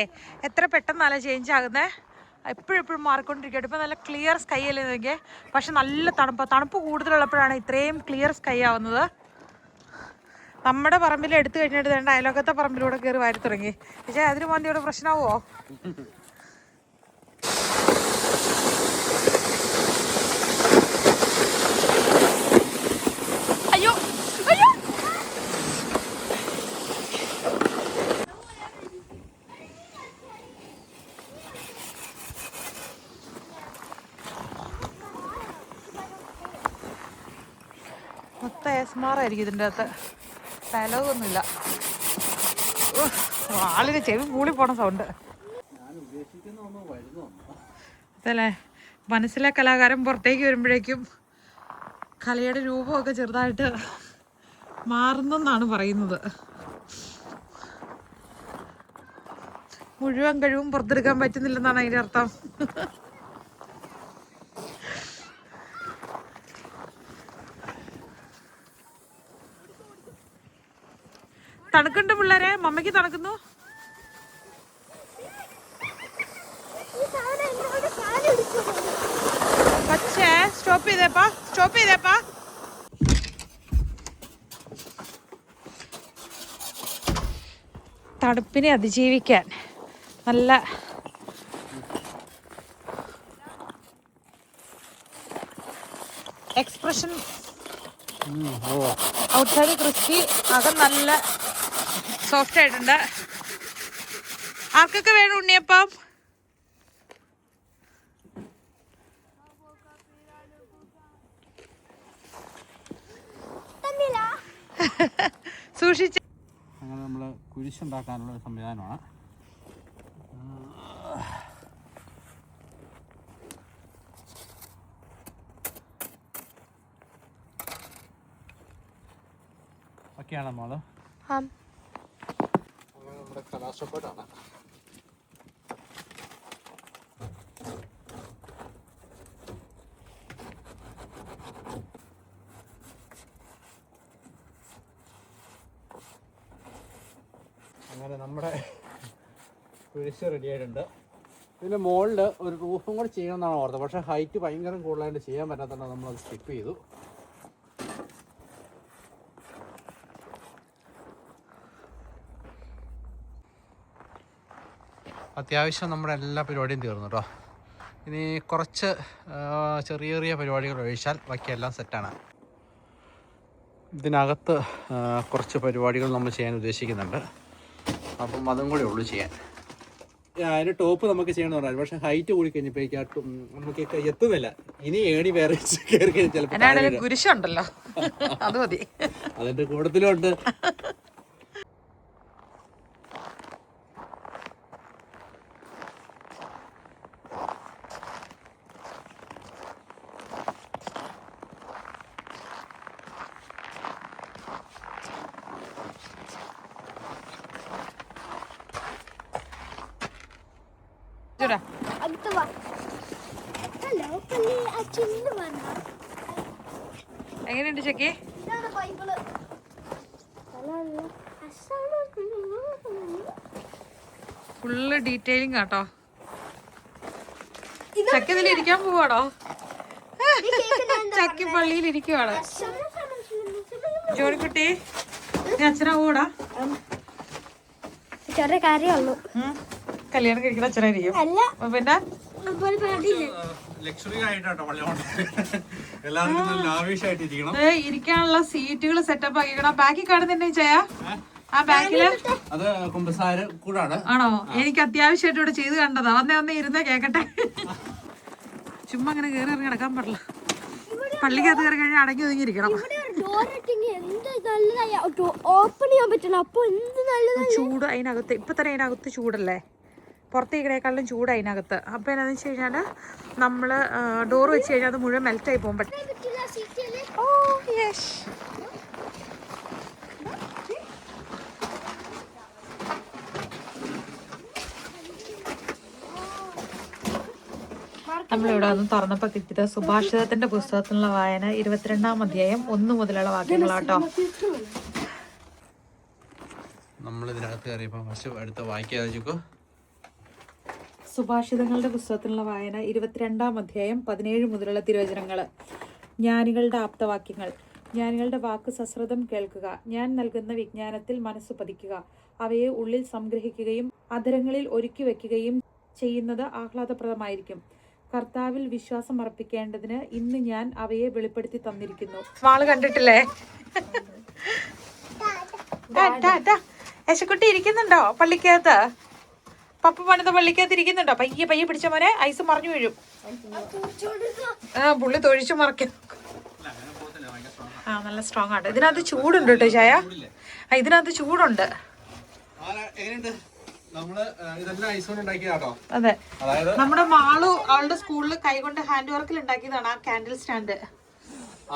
എത്ര പെട്ടെന്നല്ല ചേഞ്ച് ആകുന്നേ. എപ്പോഴും മാറിക്കൊണ്ടിരിക്കട്ടെ. ഇപ്പം നല്ല ക്ലിയർ സ്കൈ അല്ലേ നോക്കിയേ. പക്ഷെ നല്ല തണുപ്പ് കൂടുതലുള്ളപ്പോഴാണ് ഇത്രയും ക്ലിയർ സ്കൈ ആവുന്നത്. നമ്മുടെ പറമ്പിൽ എടുത്തു കഴിഞ്ഞിട്ട് വേണ്ട അയലോക്കത്തെ പറമ്പിലൂടെ കയറി വാരി തുടങ്ങി. പക്ഷേ അതിന് മന്തിയോടെ പ്രശ്നമാവോ? അയ്യോ അയ്യോ, മൊത്തം എസ്മാറായിരിക്കും ഇതിൻ്റെ അകത്ത്. ഡയലോഗൊന്നുമില്ല. ആളിന് ചെവി കൂടി പോണ സൗണ്ട് അതല്ലേ. മനസ്സിലെ കലാകാരൻ പുറത്തേക്ക് വരുമ്പോഴേക്കും കലയുടെ രൂപമൊക്കെ ചെറുതായിട്ട് മാറുന്നെന്നാണ് പറയുന്നത്. മുഴുവൻ കഴിവും പുറത്തെടുക്കാൻ പറ്റുന്നില്ലെന്നാണ് അതിൻ്റെ അർത്ഥം. തണുക്കുണ്ട് പിള്ളേരെ, മമ്മയ്ക്ക് തണുക്കുന്നു. പക്ഷേ സ്റ്റോപ്പ് ചെയ്തേപ്പാ. തണുപ്പിനെ അതിജീവിക്കാൻ നല്ല എക്സ്പ്രഷൻ. ഔട്ട്സൈഡ് ക്രിസ്പി, അകം നല്ല സോഫ്റ്റ് ആയിട്ടുണ്ട്. ആർക്കൊക്കെ വേണം ഉണ്ണിയപ്പം? സൂക്ഷിച്ച്. അങ്ങനെ നമ്മൾ കുരിശുണ്ടാക്കാനുള്ള ഒരു സംവിധാനമാണ്. ഒക്കെയാണ് നമ്മൾ നമ്മുടെ കലാശപ്പാടാണ്. അങ്ങനെ നമ്മുടെ കുരിശ് റെഡി ആയിട്ടുണ്ട്. ഇതിൻ്റെ മുകളിൽ ഒരു റൂഫും കൂടെ ചെയ്യണമെന്നാണ് ഓർത്തത്. പക്ഷേ ഹൈറ്റ് ഭയങ്കര കൂടുതലായിട്ട് ചെയ്യാൻ പറ്റാത്തതുകൊണ്ട് നമ്മളത് സ്കിപ്പ് ചെയ്തു. അത്യാവശ്യം നമ്മുടെ എല്ലാ പരിപാടിയും തീർന്നു കേട്ടോ. ഇനി കുറച്ച് ചെറിയ പരിപാടികൾ ഒഴിച്ചാൽ ബാക്കിയെല്ലാം സെറ്റാണ്. ഇതിനകത്ത് കുറച്ച് പരിപാടികൾ നമ്മൾ ചെയ്യാൻ ഉദ്ദേശിക്കുന്നുണ്ട്. അപ്പം അതും കൂടെ ഉള്ളു ചെയ്യാൻ. അതിന് ടോപ്പ് നമുക്ക് ചെയ്യണമെന്ന് പറഞ്ഞാൽ പക്ഷേ ഹൈറ്റ് കൂടി കഴിഞ്ഞപ്പോഴേക്കും നമുക്ക് എത്തുന്നില്ല. ഇനി ഏണി വേറെ കയറി കഴിഞ്ഞാൽ ചിലപ്പോൾ കുരിശുണ്ടല്ലോ അത് മതി. അതിൻ്റെ കൂട്ടത്തിലുണ്ട്. ചൂടാ. എങ്ങനെയുണ്ട് ചെക്കി? ഫുള്ള് ഡീറ്റെയിലിംഗ് ആട്ടോ. ചക്കി ഇതിൽ ഇരിക്കാൻ പോവാണോ? ചക്കി പള്ളിയിൽ ഇരിക്കുവാണ്. ജോലിക്കുട്ടി നീ അച്ഛനാ പോടാ. ചെറിയ കാര്യമുള്ളൂ. കല്യാണം കഴിക്കുന്ന അച്ഛനായിരിക്കും. പിന്നെ ഇരിക്കാനുള്ള സീറ്റുകൾ സെറ്റപ്പ് ആക്കിക്കണം. ബാക്കി കാണുന്നുണ്ടേ ചെയ്യാ. ആ ബാക്കില് അത് കുമ്പസാര കൂടാണ്. ആണോ? എനിക്ക് അത്യാവശ്യമായിട്ട് ഇവിടെ ചെയ്ത് കണ്ടതാ. വന്നേ ഇരുന്നേ കേക്കട്ടെ. ചുമ്മാ അങ്ങനെ കയറി ഇറങ്ങി നടക്കാൻ പാടില്ല. പള്ളിക്കകത്ത് കയറി കഴിഞ്ഞാൽ അടങ്ങി ഒതുങ്ങിയിരിക്കണം. ചൂട് അതിനകത്ത് ഇപ്പൊ തന്നെ അതിനകത്ത് ചൂടല്ലേ, പുറത്തേക്കിടേക്കാളും ചൂട് അതിനകത്ത്. അപ്പൊ എന്നാന്ന് വെച്ച് കഴിഞ്ഞാല് നമ്മള് ഡോർ വെച്ച് കഴിഞ്ഞാൽ അത് മുഴുവൻ മെൽറ്റ് ആയി പോകും. നമ്മളിവിടെ ഒന്ന് തുറന്നപ്പോ കിട്ടിയത് സുഭാഷിതത്തിന്റെ പുസ്തകത്തിലുള്ള വായന 22-ാം അധ്യായം 1 മുതലുള്ള വാക്യങ്ങളാട്ടോ. നമ്മളിതിനകത്ത് കയറിയപ്പോ അടുത്ത് വായിക്കാ. സുഭാഷിതങ്ങളുടെ പുസ്തകത്തിലുള്ള വായന 22-ാം അധ്യായം 17 മുതലുള്ള തിരുവചനങ്ങള്. ജ്ഞാനികളുടെ ആപ്തവാക്യങ്ങൾ. ജ്ഞാനികളുടെ വാക്ക് സശ്രദ്ധം കേൾക്കുക. ഞാൻ നൽകുന്ന വിജ്ഞാനത്തിൽ മനസ്സ് പതിക്കുക. അവയെ ഉള്ളിൽ സംഗ്രഹിക്കുകയും അധരങ്ങളിൽ ഒരുക്കി വെക്കുകയും ചെയ്യുന്നത് ആഹ്ലാദപ്രദമായിരിക്കും. കർത്താവിൽ വിശ്വാസം അർപ്പിക്കേണ്ടതിന് ഇന്ന് ഞാൻ അവയെ വെളിപ്പെടുത്തി തന്നിരിക്കുന്നു. വാള് കണ്ടിട്ടില്ലേ? യശക്കുട്ടി ഇരിക്കുന്നുണ്ടോ പള്ളിക്കകത്ത്? പപ്പ പണിത പള്ളിക്കകത്ത് ഇരിക്കുന്നുണ്ടോ? പയ്യെ പയ്യെ പിടിച്ച മോനെ, ഐസ് മറിഞ്ഞു വീഴും. പുള്ളി തൊഴിച്ചു മറിക്കും. നല്ല സ്ട്രോങ് ആട്ടോ. ഇതിനകത്ത് ചൂടുണ്ട് കേട്ടോ ചായ. ഇതിനകത്ത് ചൂടുണ്ട്. അതെ, നമ്മുടെ മാളു അവളുടെ സ്കൂളിൽ കൈകൊണ്ട് ഹാൻഡ് വർക്കിൽ ഉണ്ടാക്കിയതാണ് ആ കാൻഡിൽ സ്റ്റാൻഡ്.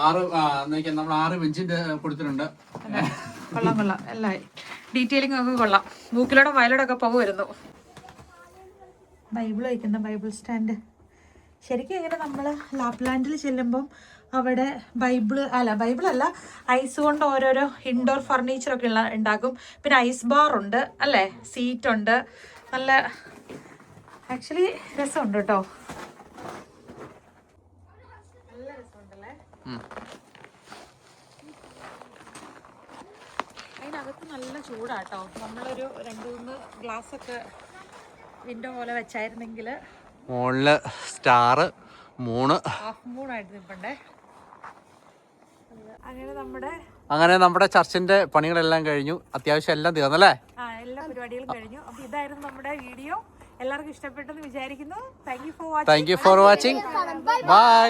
6 ബെഞ്ചിന്റെ കൊടുത്തിട്ടുണ്ട്. കൊള്ളാം. എല്ലാം ഡീറ്റെയിലിംഗ് ഒക്കെ കൊള്ളാം. മൂക്കിലോടെ വയലോടെ ഒക്കെ പുക വരുന്നു. ബൈബിൾ വയ്ക്കുന്ന ബൈബിൾ സ്റ്റാൻഡ്. ശരിക്കും ഇങ്ങനെ നമ്മൾ ലാപ്ലാൻഡിൽ ചെല്ലുമ്പം അവിടെ ബൈബിളല്ല ഐസ് കൊണ്ട് ഓരോരോ ഇൻഡോർ ഫർണിച്ചറൊക്കെ ഉണ്ടാക്കും. പിന്നെ ഐസ് ബാർ ഉണ്ട് അല്ലേ, സീറ്റ് ഉണ്ട്. നല്ല ആക്ച്വലി രസമുണ്ട് കേട്ടോ. നല്ല രസമുണ്ടല്ലേ. അതിനകത്ത് നല്ല ചൂടാട്ടോ. നമ്മളൊരു 2-3 ഗ്ലാസ് ഒക്കെ വിൻഡോ പോലെ വെച്ചായിരുന്നെങ്കിൽ മുകളില് സ്റ്റാർ ഹാഫ് മൂണായിട്ട് നിൽപ്പണ്ടേ. അങ്ങനെ നമ്മുടെ ചർച്ചിന്റെ പണികളെല്ലാം കഴിഞ്ഞു. അത്യാവശ്യം എല്ലാം തീർന്നല്ലേ? എല്ലാ പരിപാടികളും കഴിഞ്ഞു. അപ്പൊ ഇതായിരുന്നു നമ്മുടെ വീഡിയോ. എല്ലാവർക്കും ഇഷ്ടപ്പെട്ടെന്ന് വിചാരിക്കുന്നു. Thank you for watching. By.